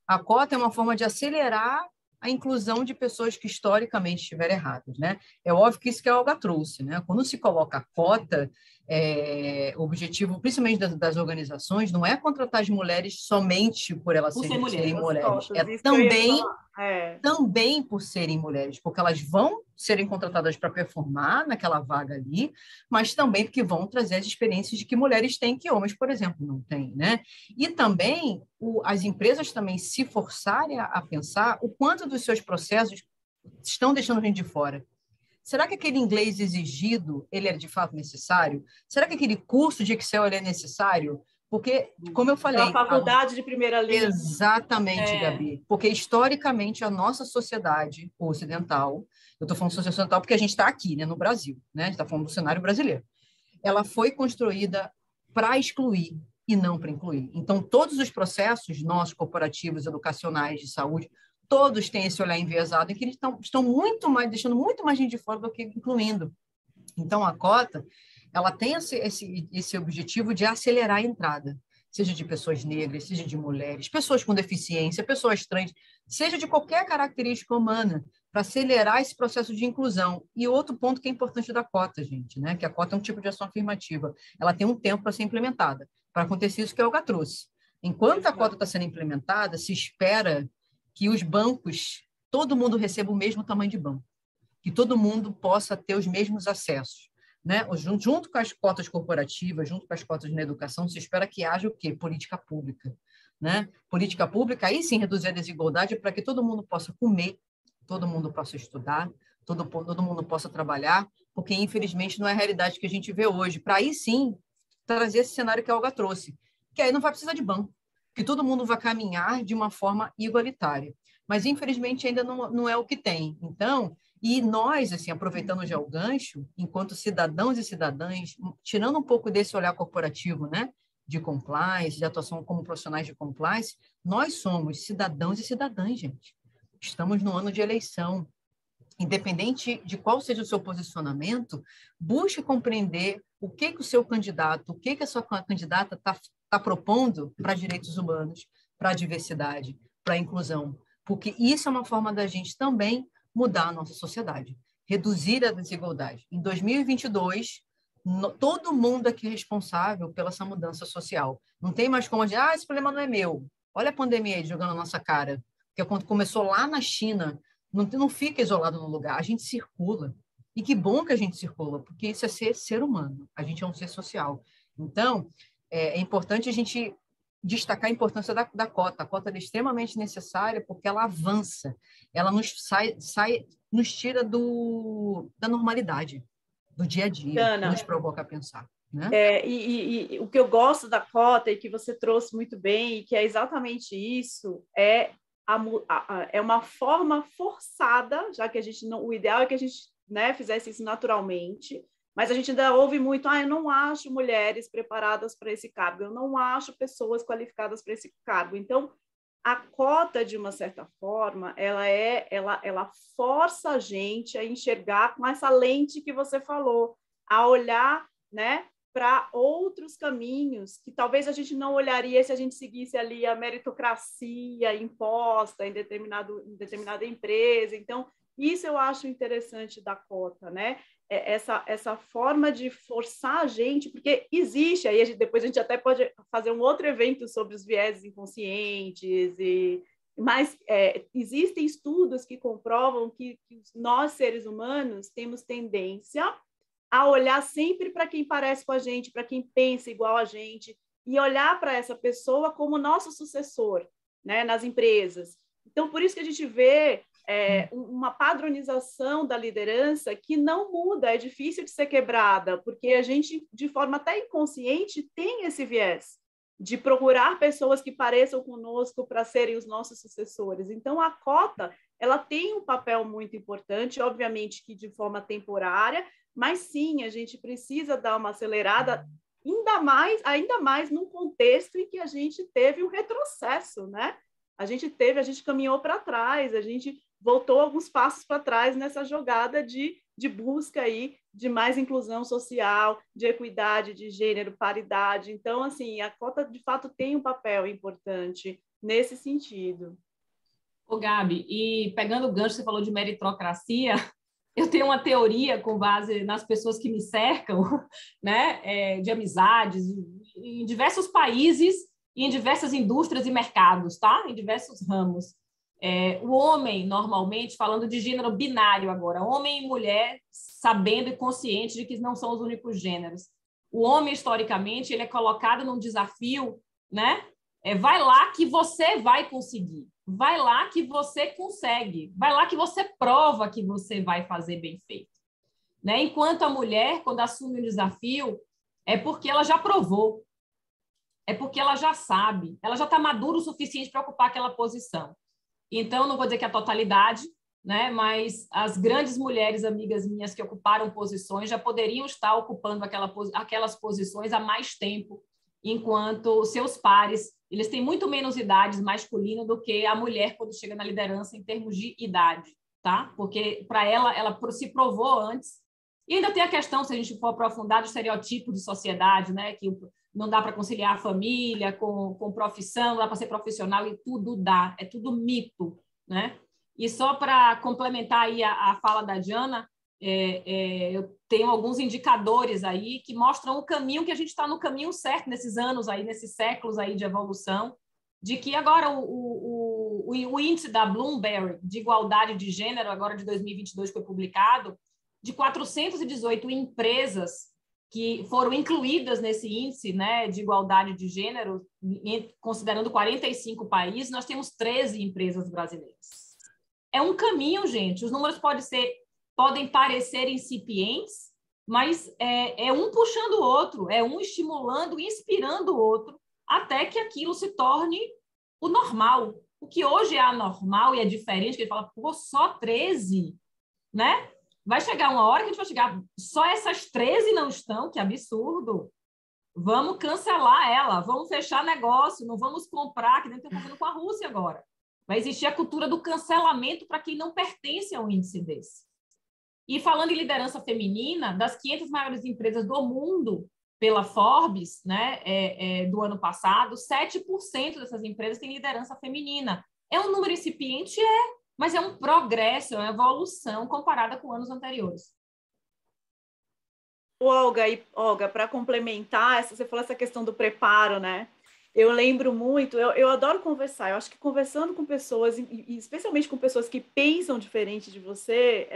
A cota é uma forma de acelerar a inclusão de pessoas que historicamente estiveram erradas, né? É óbvio que isso que a Olga trouxe, né? Quando se coloca a cota, o objetivo, principalmente das organizações, não é contratar as mulheres somente por elas serem mulheres, também por serem mulheres, porque elas vão serem contratadas para performar naquela vaga ali, mas também porque vão trazer as experiências de que mulheres têm que homens, por exemplo, não têm, né? E também as empresas também se forçarem a pensar o quanto dos seus processos estão deixando gente de fora. Será que aquele inglês exigido, ele é de fato necessário? Será que aquele curso de Excel ele é necessário? Porque, como eu falei... Uma faculdade de primeira linha. Exatamente, Gabi. Porque, historicamente, a nossa sociedade ocidental, eu estou falando sociedade ocidental porque a gente está aqui, né, no Brasil, né? A gente está falando do cenário brasileiro. Ela foi construída para excluir e não para incluir. Então, todos os processos nossos, corporativos, educacionais, de saúde, todos têm esse olhar enviesado em que eles estão muito mais, deixando muito mais gente de fora do que incluindo. Então, a cota, ela tem esse objetivo de acelerar a entrada, seja de pessoas negras, seja de mulheres, pessoas com deficiência, pessoas trans, seja de qualquer característica humana, para acelerar esse processo de inclusão. E outro ponto que é importante da cota, gente, né? Que a cota é um tipo de ação afirmativa. Ela tem um tempo para ser implementada. Para acontecer isso que a Olga trouxe. Enquanto a cota está sendo implementada, se espera que os bancos, todo mundo receba o mesmo tamanho de banco, que todo mundo possa ter os mesmos acessos, né? Junto com as cotas corporativas, junto com as cotas na educação, se espera que haja o quê? Política pública, né? Política pública, aí sim reduzir a desigualdade para que todo mundo possa comer, todo mundo possa estudar, todo mundo possa trabalhar, porque infelizmente não é a realidade que a gente vê hoje. Para aí sim trazer esse cenário que a Olga trouxe, que aí não vai precisar de banco, que todo mundo vai caminhar de uma forma igualitária. Mas, infelizmente, ainda não é o que tem. Então, e nós, assim, aproveitando já o gancho, enquanto cidadãos e cidadãs, tirando um pouco desse olhar corporativo, né, de compliance, de atuação como profissionais de compliance, nós somos cidadãos e cidadãs, gente. Estamos no ano de eleição. Independente de qual seja o seu posicionamento, busque compreender o que o seu candidato, o que a sua candidata está propondo para direitos humanos, para a diversidade, para a inclusão. Porque isso é uma forma da gente também mudar a nossa sociedade, reduzir a desigualdade. Em 2022, todo mundo aqui é responsável pela essa mudança social. Não tem mais como dizer, esse problema não é meu. Olha a pandemia aí jogando na nossa cara. Porque quando começou lá na China, não fica isolado no lugar, a gente circula. E que bom que a gente circula, porque isso é ser humano, a gente é um ser social. Então, é importante a gente destacar a importância da cota. A cota é extremamente necessária porque ela avança, ela nos tira da normalidade, do dia a dia, nos provoca a pensar. Né? E o que eu gosto da cota e que você trouxe muito bem, e que é exatamente isso, é uma forma forçada, já que a gente não, o ideal é que a gente, né, fizesse isso naturalmente, mas a gente ainda ouve muito, eu não acho mulheres preparadas para esse cargo, eu não acho pessoas qualificadas para esse cargo. Então, a cota, de uma certa forma, ela força a gente a enxergar com essa lente que você falou, a olhar, né, para outros caminhos que talvez a gente não olharia se a gente seguisse ali a meritocracia imposta em determinada empresa. Então, isso eu acho interessante da cota, né? Essa forma de forçar a gente, porque existe, aí depois a gente até pode fazer um outro evento sobre os vieses inconscientes, mas existem estudos que comprovam que nós, seres humanos, temos tendência a olhar sempre para quem parece com a gente, para quem pensa igual a gente, e olhar para essa pessoa como nosso sucessor, né, nas empresas. Então, por isso que a gente vê uma padronização da liderança que não muda, é difícil de ser quebrada, porque a gente, de forma até inconsciente, tem esse viés de procurar pessoas que pareçam conosco para serem os nossos sucessores. Então, a cota, ela tem um papel muito importante, obviamente que de forma temporária, mas sim, a gente precisa dar uma acelerada, ainda mais num contexto em que a gente teve um retrocesso, né? A gente caminhou para trás, a gente voltou alguns passos para trás nessa jogada de busca aí de mais inclusão social, de equidade de gênero, paridade. Então, assim, a cota, de fato, tem um papel importante nesse sentido. Ô, Gabi, e pegando o gancho, você falou de meritocracia, eu tenho uma teoria com base nas pessoas que me cercam, né, de amizades, em diversos países e em diversas indústrias e mercados, tá? Em diversos ramos. O homem, normalmente, falando de gênero binário agora, homem e mulher, sabendo e consciente de que não são os únicos gêneros. O homem, historicamente, ele é colocado num desafio, né? Vai lá que você vai conseguir. Vai lá que você consegue. Vai lá que você prova que você vai fazer bem feito. Né? Enquanto a mulher, quando assume um desafio, é porque ela já provou. É porque ela já sabe. Ela já está madura o suficiente para ocupar aquela posição. Então, não vou dizer que é a totalidade, né? Mas as grandes mulheres amigas minhas que ocuparam posições já poderiam estar ocupando aquelas posições há mais tempo, enquanto seus pares, eles têm muito menos idade masculina do que a mulher quando chega na liderança em termos de idade, tá? Porque para ela se provou antes. E ainda tem a questão, se a gente for aprofundar, do estereotipo de sociedade, né? Que não dá para conciliar a família com profissão, não dá para ser profissional, e tudo dá, é tudo mito, né? E só para complementar aí a fala da Diana, eu tenho alguns indicadores aí que mostram o caminho, que a gente está no caminho certo nesses anos aí, nesses séculos aí de evolução, de que agora o índice da Bloomberg de igualdade de gênero, agora de 2022, foi publicado, de 418 empresas que foram incluídas nesse índice, né, de igualdade de gênero, considerando 45 países, nós temos 13 empresas brasileiras. É um caminho, gente. Os números podem parecer incipientes, mas é um puxando o outro, é um estimulando e inspirando o outro, até que aquilo se torne o normal. O que hoje é anormal e é diferente, que ele fala, pô, só 13, né? Vai chegar uma hora que a gente vai chegar, só essas 13 não estão, que absurdo. Vamos cancelar ela, vamos fechar negócio, não vamos comprar, que nem estão fazendo com a Rússia agora. Vai existir a cultura do cancelamento para quem não pertence a um índice desse. E falando em liderança feminina, das 500 maiores empresas do mundo, pela Forbes, né, do ano passado, 7% dessas empresas têm liderança feminina. É um número incipiente? Mas é um progresso, é uma evolução comparada com anos anteriores. Olga, para complementar, você falou essa questão do preparo, né? Eu lembro muito, eu adoro conversar, eu acho que conversando com pessoas, e especialmente com pessoas que pensam diferente de você,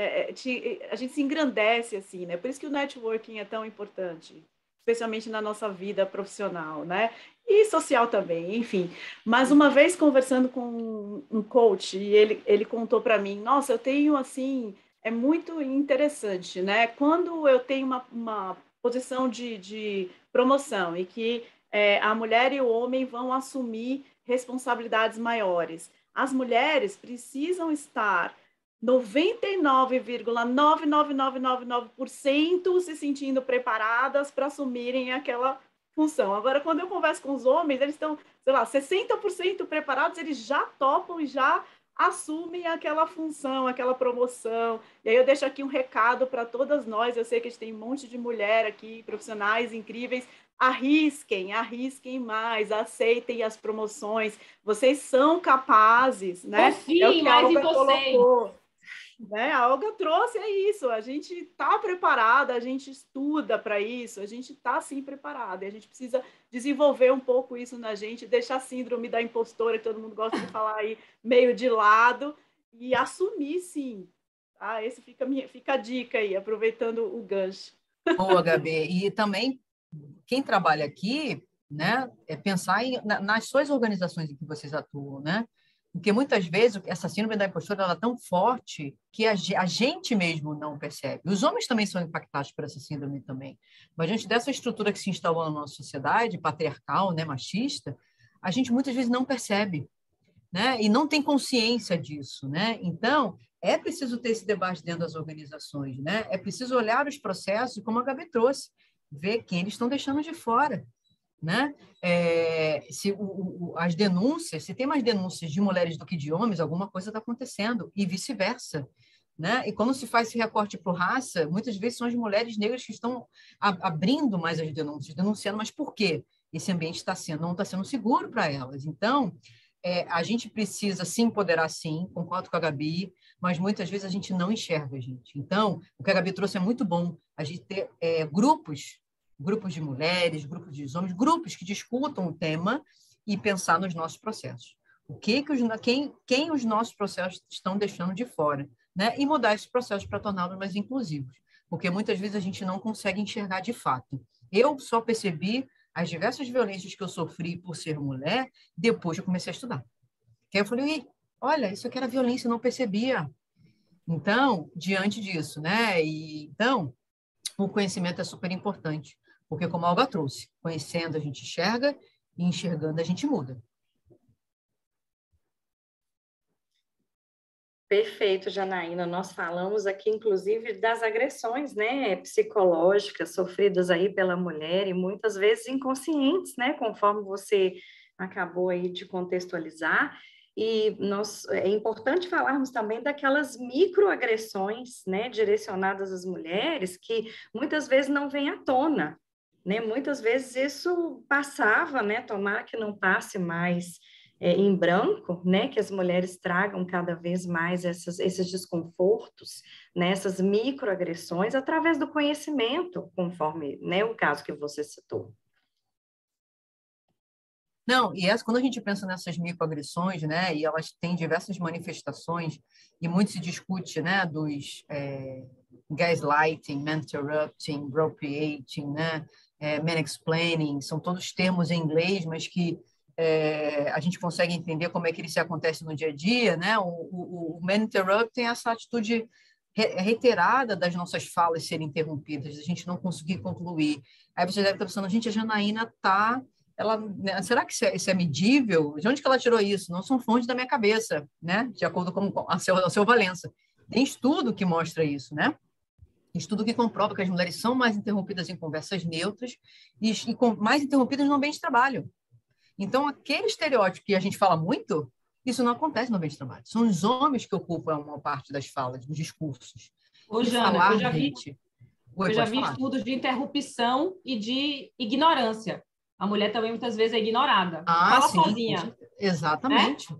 a gente se engrandece, assim, né? Por isso que o networking é tão importante, especialmente na nossa vida profissional, né? E social também, enfim. Mas uma vez conversando com um coach, e ele contou para mim, nossa, eu tenho, assim, é muito interessante, né? Quando eu tenho uma posição de promoção e que a mulher e o homem vão assumir responsabilidades maiores, as mulheres precisam estar 99,99999% se sentindo preparadas para assumirem aquela função. Agora, quando eu converso com os homens, eles estão, sei lá, 60% preparados, eles já topam e já assumem aquela função, aquela promoção. E aí eu deixo aqui um recado para todas nós, eu sei que a gente tem um monte de mulher aqui, profissionais incríveis, arrisquem mais, aceitem as promoções, vocês são capazes, né? Confiem mais em vocês. Colocou. Né? A Olga trouxe, isso, a gente está preparada, a gente estuda para isso, a gente está sim preparada, e a gente precisa desenvolver um pouco isso na gente, deixar a síndrome da impostora, que todo mundo gosta de falar aí, meio de lado, e assumir sim. Esse fica a dica aí, aproveitando o gancho. Boa, Gabi. E também, quem trabalha aqui, né, é pensar nas suas organizações em que vocês atuam, né? Porque muitas vezes essa síndrome da impostora ela é tão forte que a gente mesmo não percebe. Os homens também são impactados por essa síndrome também. Mas diante dessa estrutura que se instalou na nossa sociedade, patriarcal, né, machista, a gente muitas vezes não percebe, né? E não tem consciência disso, né? Então, é preciso ter esse debate dentro das organizações, né? É preciso olhar os processos, como a Gabi trouxe, ver quem eles estão deixando de fora. Né? As denúncias, se tem mais denúncias de mulheres do que de homens, alguma coisa está acontecendo, e vice-versa. Né? E quando se faz esse recorte por raça, muitas vezes são as mulheres negras que estão abrindo mais as denúncias, denunciando, mas por quê? Esse ambiente não está sendo seguro para elas. Então, a gente precisa se empoderar, sim, concordo com a Gabi, mas muitas vezes a gente não enxerga, gente. Então, o que a Gabi trouxe é muito bom, a gente ter grupos de mulheres, grupos de homens, grupos que discutam o tema e pensar nos nossos processos. Quem os nossos processos estão deixando de fora, né? E mudar esses processos para torná-los mais inclusivos, porque muitas vezes a gente não consegue enxergar de fato. Eu só percebi as diversas violências que eu sofri por ser mulher depois que eu comecei a estudar. Que aí eu falei, olha, isso aqui era violência, eu não percebia. Então, diante disso, né? Então, o conhecimento é super importante, porque como a Olga trouxe, conhecendo a gente enxerga e enxergando a gente muda. Perfeito, Janaína. Nós falamos aqui, inclusive, das agressões, né, psicológicas sofridas aí pela mulher e muitas vezes inconscientes, né, conforme você acabou aí de contextualizar. E é importante falarmos também daquelas microagressões, né, direcionadas às mulheres que muitas vezes não vêm à tona, né? Muitas vezes isso passava, né? Tomara que não passe mais em branco, né, que as mulheres tragam cada vez mais esses desconfortos, né, essas microagressões, através do conhecimento, conforme, né, o caso que você citou. Não, e quando a gente pensa nessas microagressões, né, e elas têm diversas manifestações, e muito se discute, né, dos gaslighting, man-interrupting, appropriating, né, man-explaining, são todos termos em inglês, mas que a gente consegue entender como é que eles acontecem no dia a dia, né? O man-interrupting é essa atitude reiterada das nossas falas serem interrompidas, a gente não conseguir concluir. Aí você deve estar pensando, gente, a Janaína está... Né, será que isso é medível? De onde que ela tirou isso? Não são fontes da minha cabeça, né? De acordo com a seu Valença. Tem estudo que mostra isso, né? Estudo que comprova que as mulheres são mais interrompidas em conversas neutras e mais interrompidas no ambiente de trabalho. Então, aquele estereótipo que a gente fala muito, isso não acontece no ambiente de trabalho. São os homens que ocupam uma parte das falas, dos discursos. Ô, Jana, eu já vi estudos de interrupção e de ignorância. A mulher também, muitas vezes, é ignorada. Fala sim, sozinha. Exatamente. Né?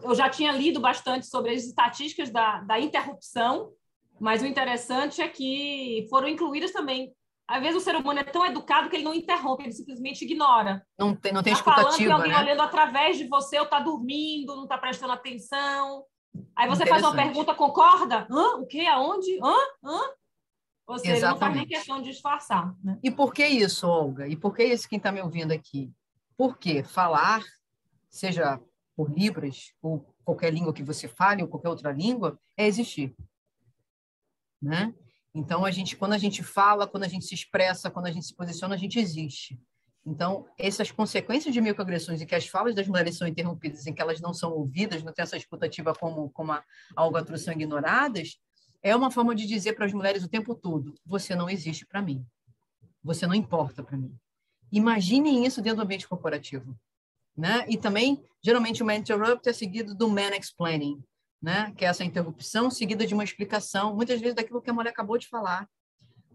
Eu já tinha lido bastante sobre as estatísticas da interrupção, mas o interessante é que foram incluídas também. Às vezes o ser humano é tão educado que ele não interrompe, ele simplesmente ignora. Não tem tá escutativa, falando, tem alguém né? olhando através de você, ou está dormindo, não está prestando atenção. Aí você faz uma pergunta, concorda? Hã? O quê? Aonde? Hã? Ou seja, ele não faz nem questão de disfarçar. Né? E por que isso, Olga? E por que isso quem está me ouvindo aqui? Porque falar, seja por Libras, ou qualquer língua que você fale, ou qualquer outra língua, é existir. Né? Então, quando a gente fala, quando a gente se expressa, quando a gente se posiciona, a gente existe. Então, essas consequências de microagressões e que as falas das mulheres são interrompidas, em que elas não são ouvidas, não tem essa escutativa como a Olga trouxe, são ignoradas, é uma forma de dizer para as mulheres o tempo todo, você não existe para mim. Você não importa para mim. Imaginem isso dentro do ambiente corporativo. Né? E também, geralmente, o man interrupt é seguido do man explaining, né? Que é essa interrupção seguida de uma explicação, muitas vezes daquilo que a mulher acabou de falar,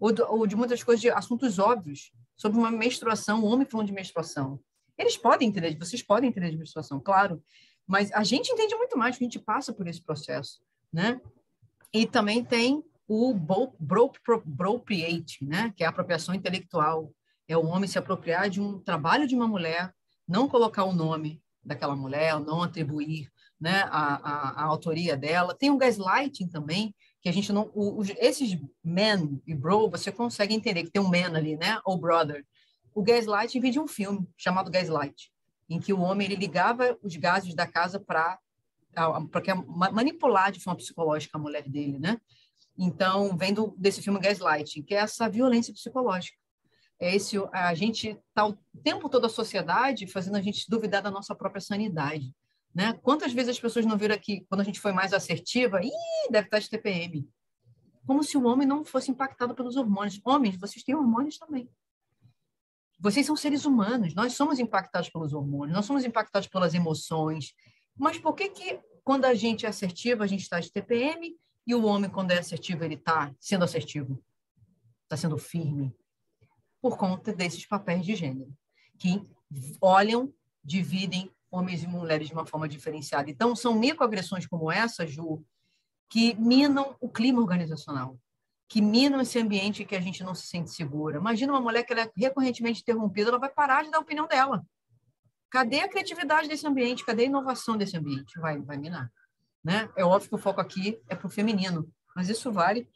ou de muitas coisas, de assuntos óbvios, sobre uma menstruação, um homem falando de menstruação. Eles podem entender, vocês podem entender de menstruação, claro, mas a gente entende muito mais, porque a gente passa por esse processo, né? E também tem o appropriate, né? Que é a apropriação intelectual. É o homem se apropriar de um trabalho de uma mulher, não colocar o nome daquela mulher, não atribuir, né, a autoria dela. Tem o gaslighting também, que a gente não... esses man e bro, você consegue entender que tem um man ali, né? Ou brother. O gaslighting vem de um filme chamado Gaslight, em que o homem ele ligava os gases da casa para manipular de forma psicológica a mulher dele, né? Então, vem desse filme Gaslighting, que é essa violência psicológica. A gente está o tempo todo a sociedade fazendo a gente duvidar da nossa própria sanidade, né? Quantas vezes as pessoas não viram aqui, quando a gente foi mais assertiva, deve estar de TPM. Como se o homem não fosse impactado pelos hormônios. Homens, vocês têm hormônios também. Vocês são seres humanos, nós somos impactados pelos hormônios, nós somos impactados pelas emoções. Mas por que quando a gente é assertiva, a gente está de TPM, e o homem, quando é assertivo, ele está sendo assertivo? Está sendo firme? Por conta desses papéis de gênero, que olham, dividem homens e mulheres de uma forma diferenciada. Então, são microagressões como essa, Ju, que minam o clima organizacional, que minam esse ambiente que a gente não se sente segura. Imagina uma mulher que ela é recorrentemente interrompida, ela vai parar de dar a opinião dela. cadê a criatividade desse ambiente? Cadê a inovação desse ambiente? Vai minar, né? É óbvio que o foco aqui é para o feminino, mas isso vale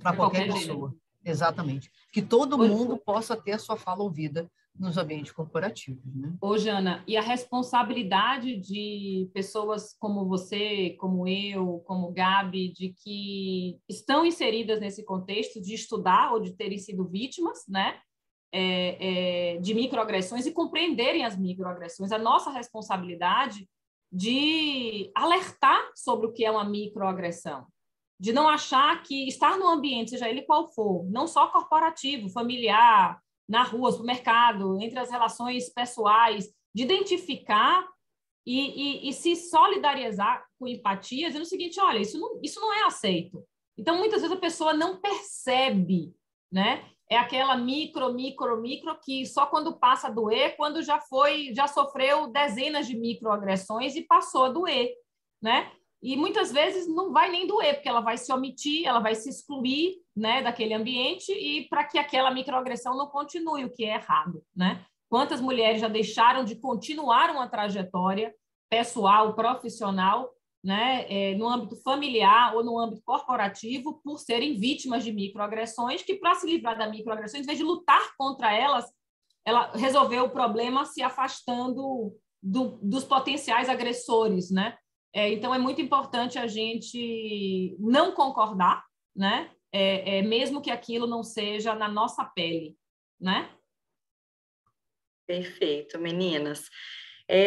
para qualquer pessoa. Exatamente. Que todo mundo possa ter a sua fala ouvida nos ambientes corporativos, né? Ô, Jana, e a responsabilidade de pessoas como você, como eu, como Gabi, de que estão inseridas nesse contexto de estudar ou de terem sido vítimas, né? De microagressões e compreenderem as microagressões. A nossa responsabilidade de alertar sobre o que é uma microagressão, de não achar que estar no ambiente, seja ele qual for, não só corporativo, familiar, na rua, supermercado, entre as relações pessoais, de identificar e se solidarizar com empatia, dizendo o seguinte, olha, isso não é aceito. Então, muitas vezes a pessoa não percebe, né? É aquela micro, que só quando passa a doer, quando já sofreu dezenas de microagressões e passou a doer, né? E muitas vezes não vai nem doer, porque ela vai se omitir, ela vai se excluir, né, daquele ambiente e para que aquela microagressão não continue, o que é errado, né? Quantas mulheres já deixaram de continuar uma trajetória pessoal, profissional, né, no âmbito familiar ou no âmbito corporativo, por serem vítimas de microagressões, que para se livrar da microagressão, em vez de lutar contra elas, ela resolveu o problema se afastando dos potenciais agressores, né? Então, é muito importante a gente não concordar, né? Mesmo que aquilo não seja na nossa pele, né? Perfeito, meninas.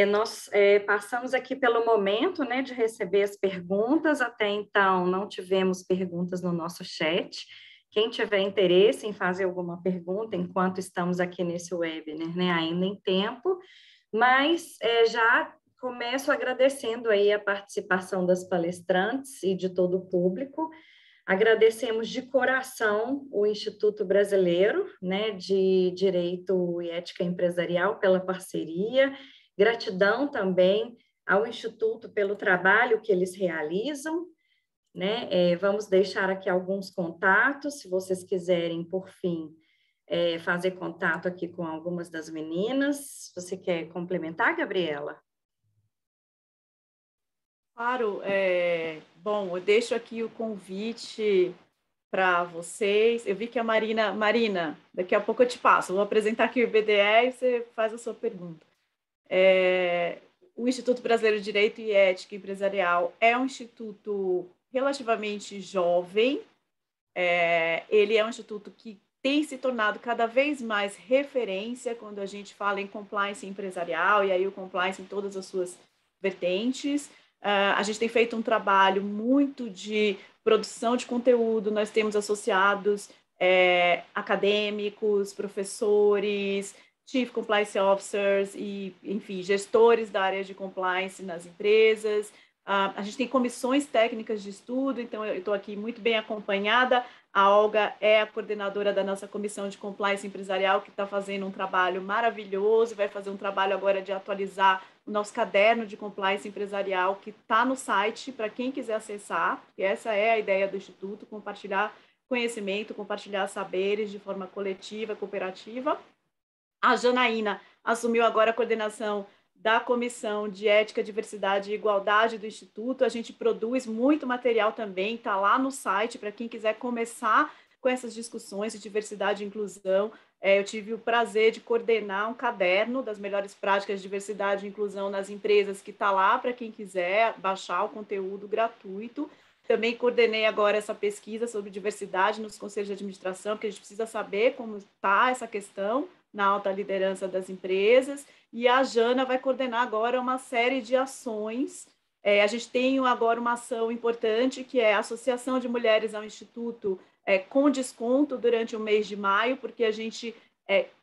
Nós passamos aqui pelo momento, né, de receber as perguntas. Até então, não tivemos perguntas no nosso chat. Quem tiver interesse em fazer alguma pergunta enquanto estamos aqui nesse webinar, né, ainda em tempo, mas já começo agradecendo aí a participação das palestrantes e de todo o público. Agradecemos de coração o Instituto Brasileiro, né, de Direito e Ética Empresarial pela parceria. Gratidão também ao Instituto pelo trabalho que eles realizam, né? Vamos deixar aqui alguns contatos, se vocês quiserem, por fim, fazer contato aqui com algumas das meninas. Você quer complementar, Gabriela? Claro, bom, eu deixo aqui o convite para vocês. Eu vi que a Marina, daqui a pouco eu te passo, vou apresentar aqui o IBDE e você faz a sua pergunta. O Instituto Brasileiro de Direito e Ética Empresarial é um instituto relativamente jovem, ele é um instituto que tem se tornado cada vez mais referência quando a gente fala em compliance empresarial, e aí o compliance em todas as suas vertentes. A gente tem feito um trabalho muito de produção de conteúdo, nós temos associados acadêmicos, professores, Chief Compliance Officers e, enfim, gestores da área de compliance nas empresas. A gente tem comissões técnicas de estudo, então eu estou aqui muito bem acompanhada. A Olga é a coordenadora da nossa comissão de compliance empresarial, que está fazendo um trabalho maravilhoso, vai fazer um trabalho agora de atualizar o nosso caderno de compliance empresarial, que está no site para quem quiser acessar, e essa é a ideia do Instituto, compartilhar conhecimento, compartilhar saberes de forma coletiva, cooperativa. A Janaína assumiu agora a coordenação da Comissão de Ética, Diversidade e Igualdade do Instituto. A gente produz muito material também, está lá no site para quem quiser começar com essas discussões de diversidade e inclusão. Eu tive o prazer de coordenar um caderno das melhores práticas de diversidade e inclusão nas empresas, que está lá para quem quiser baixar o conteúdo gratuito. Também coordenei agora essa pesquisa sobre diversidade nos conselhos de administração, porque a gente precisa saber como está essa questão na alta liderança das empresas, e a Jana vai coordenar agora uma série de ações. A gente tem agora uma ação importante, que é a Associação de Mulheres ao Instituto, com desconto durante o mês de maio, porque a gente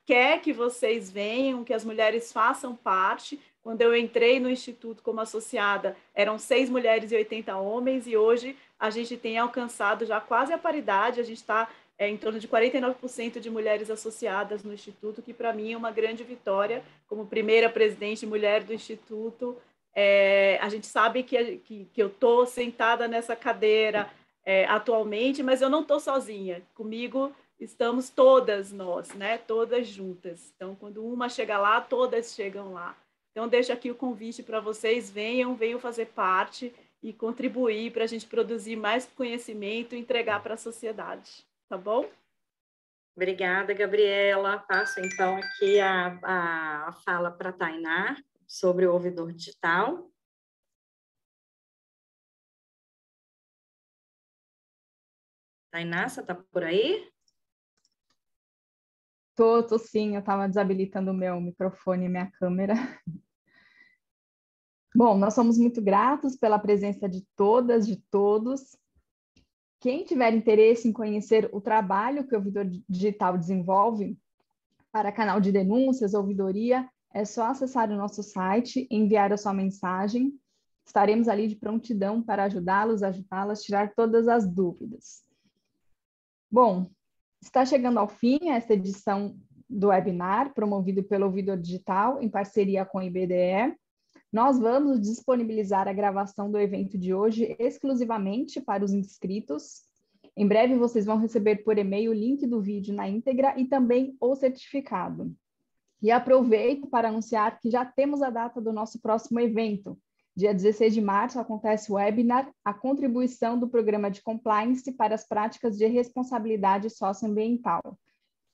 quer que vocês venham, que as mulheres façam parte. Quando eu entrei no Instituto como associada, eram 6 mulheres e 80 homens, e hoje a gente tem alcançado já quase a paridade, a gente está em torno de 49% de mulheres associadas no Instituto, que para mim é uma grande vitória. Como primeira presidente mulher do Instituto, a gente sabe que eu estou sentada nessa cadeira atualmente, mas eu não estou sozinha. Comigo estamos todas nós, né? Todas juntas. Então, quando uma chega lá, todas chegam lá. Então, deixo aqui o convite para vocês, venham fazer parte e contribuir para a gente produzir mais conhecimento e entregar para a sociedade, tá bom? Obrigada, Gabriela. Passo, então, aqui a fala para a Tainá sobre o ouvidor digital. Tainá, você está por aí? Tô sim, eu estava desabilitando o meu microfone e minha câmera. Bom, nós somos muito gratos pela presença de todas, de todos. Quem tiver interesse em conhecer o trabalho que o Ouvidor Digital desenvolve para canal de denúncias, ouvidoria, é só acessar o nosso site, enviar a sua mensagem. Estaremos ali de prontidão para ajudá-los, ajudá-las, tirar todas as dúvidas. Bom, está chegando ao fim esta edição do webinar, promovido pelo Ouvidor Digital, em parceria com o IBDE. Nós vamos disponibilizar a gravação do evento de hoje exclusivamente para os inscritos. Em breve, vocês vão receber por e-mail o link do vídeo na íntegra e também o certificado. E aproveito para anunciar que já temos a data do nosso próximo evento. Dia 16 de março acontece o webinar A Contribuição do Programa de Compliance para as Práticas de Responsabilidade Socioambiental.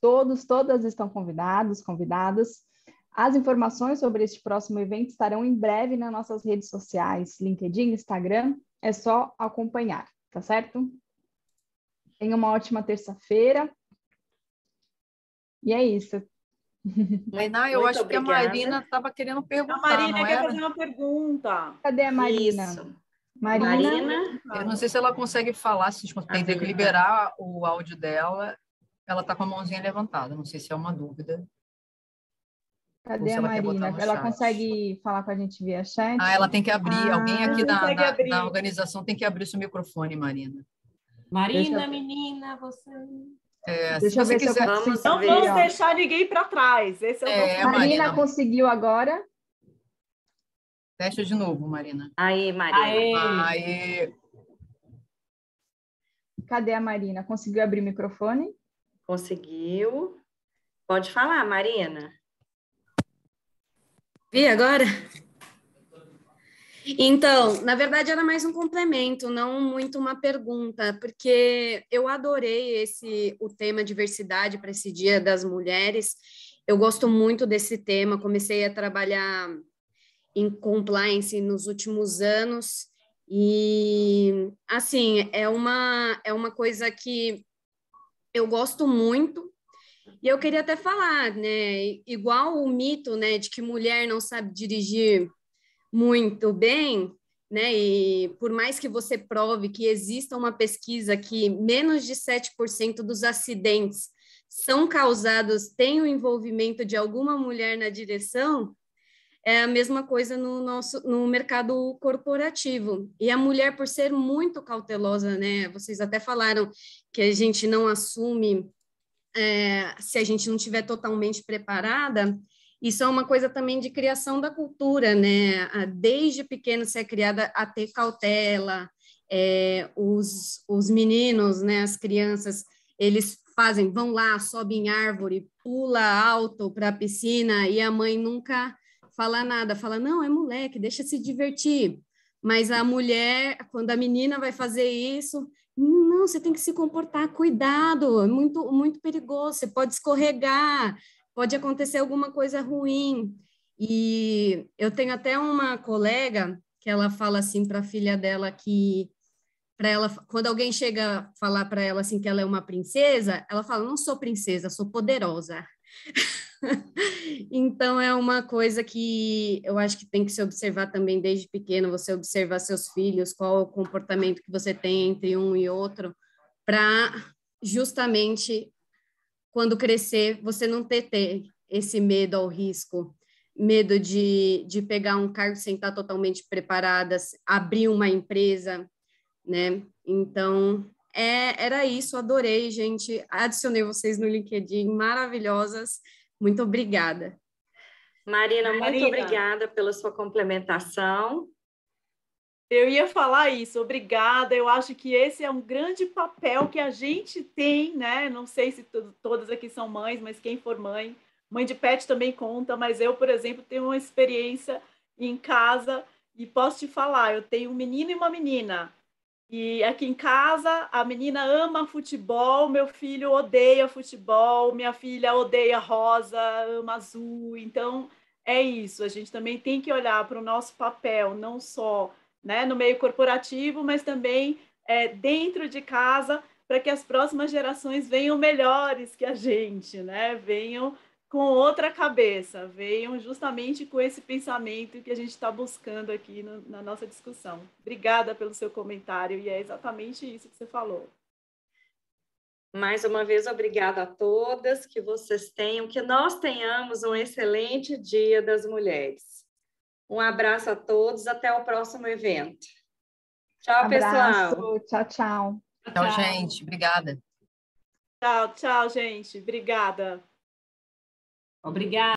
Todas estão convidados, convidadas. As informações sobre este próximo evento estarão em breve nas nossas redes sociais, LinkedIn, Instagram, é só acompanhar, tá certo? Tenha uma ótima terça-feira. E é isso. Tainá, eu acho que a Marina estava querendo perguntar, a Marina não quer era? fazer uma pergunta. Cadê a Marina? Isso. Marina? Eu não sei se ela consegue falar, se tem que liberar o áudio dela. Ela está com a mãozinha levantada, não sei se é uma dúvida. Cadê a Marina? Ela consegue falar com a gente via chat? Ela tem que abrir. Alguém aqui da organização tem que abrir seu microfone, Marina. Marina, menina, você... Deixa eu ver se eu consigo. Não vamos deixar ninguém para trás. Esse é o Marina conseguiu agora? Testa de novo, Marina. Aí, Marina. Aí. Cadê a Marina? Conseguiu abrir o microfone? Conseguiu. Pode falar, Marina. Vi agora? Então, na verdade, era mais um complemento, não muito uma pergunta, porque eu adorei o tema diversidade para esse Dia das Mulheres. Eu gosto muito desse tema, comecei a trabalhar em compliance nos últimos anos e, assim, é uma coisa que eu gosto muito. E eu queria até falar, né, igual o mito, né, de que mulher não sabe dirigir muito bem, né, e por mais que você prove que exista uma pesquisa que menos de 7% dos acidentes são causados, tem o envolvimento de alguma mulher na direção, é a mesma coisa no mercado corporativo. E a mulher, por ser muito cautelosa, né, vocês até falaram que a gente não assume se a gente não estiver totalmente preparada, isso é uma coisa também de criação da cultura, né? Desde pequeno você é criada a ter cautela, os meninos, né, as crianças, eles vão lá, sobem em árvore, pula alto para a piscina e a mãe nunca fala nada, fala, não, é moleque, deixa se divertir. Mas a mulher, quando a menina vai fazer isso, não, você tem que se comportar, cuidado, é muito, muito perigoso, você pode escorregar, pode acontecer alguma coisa ruim. E eu tenho até uma colega que ela fala assim para a filha dela que, para ela, quando alguém chega a falar para ela assim que ela é uma princesa, ela fala, não sou princesa, sou poderosa. Então, é uma coisa que eu acho que tem que se observar também desde pequeno, você observar seus filhos, qual é o comportamento que você tem entre um e outro, para justamente, quando crescer, você não ter esse medo ao risco, medo de pegar um cargo sem estar totalmente preparada, abrir uma empresa, né? Então, era isso, adorei, gente, adicionei vocês no LinkedIn, maravilhosas, muito obrigada. Marina, muito obrigada pela sua complementação. Eu ia falar isso, obrigada. Eu acho que esse é um grande papel que a gente tem, né? Não sei se todas aqui são mães, mas quem for mãe, Mãe de pet também conta, mas eu, por exemplo, tenho uma experiência em casa e posso te falar, eu tenho um menino e uma menina. E aqui em casa, a menina ama futebol, meu filho odeia futebol, minha filha odeia rosa, ama azul. Então, é isso. A gente também tem que olhar para o nosso papel, não só, né, no meio corporativo, mas também dentro de casa, para que as próximas gerações venham melhores que a gente, né? Venham com outra cabeça, venham justamente com esse pensamento que a gente está buscando aqui na nossa discussão. Obrigada pelo seu comentário, e é exatamente isso que você falou. Mais uma vez, obrigada a todas, que vocês tenham, que nós tenhamos um excelente Dia das Mulheres. Um abraço a todos, até o próximo evento. Tchau, Abraço, pessoal. tchau, tchau. Tchau, gente. Obrigada. Tchau, tchau, gente. Obrigada. Obrigada.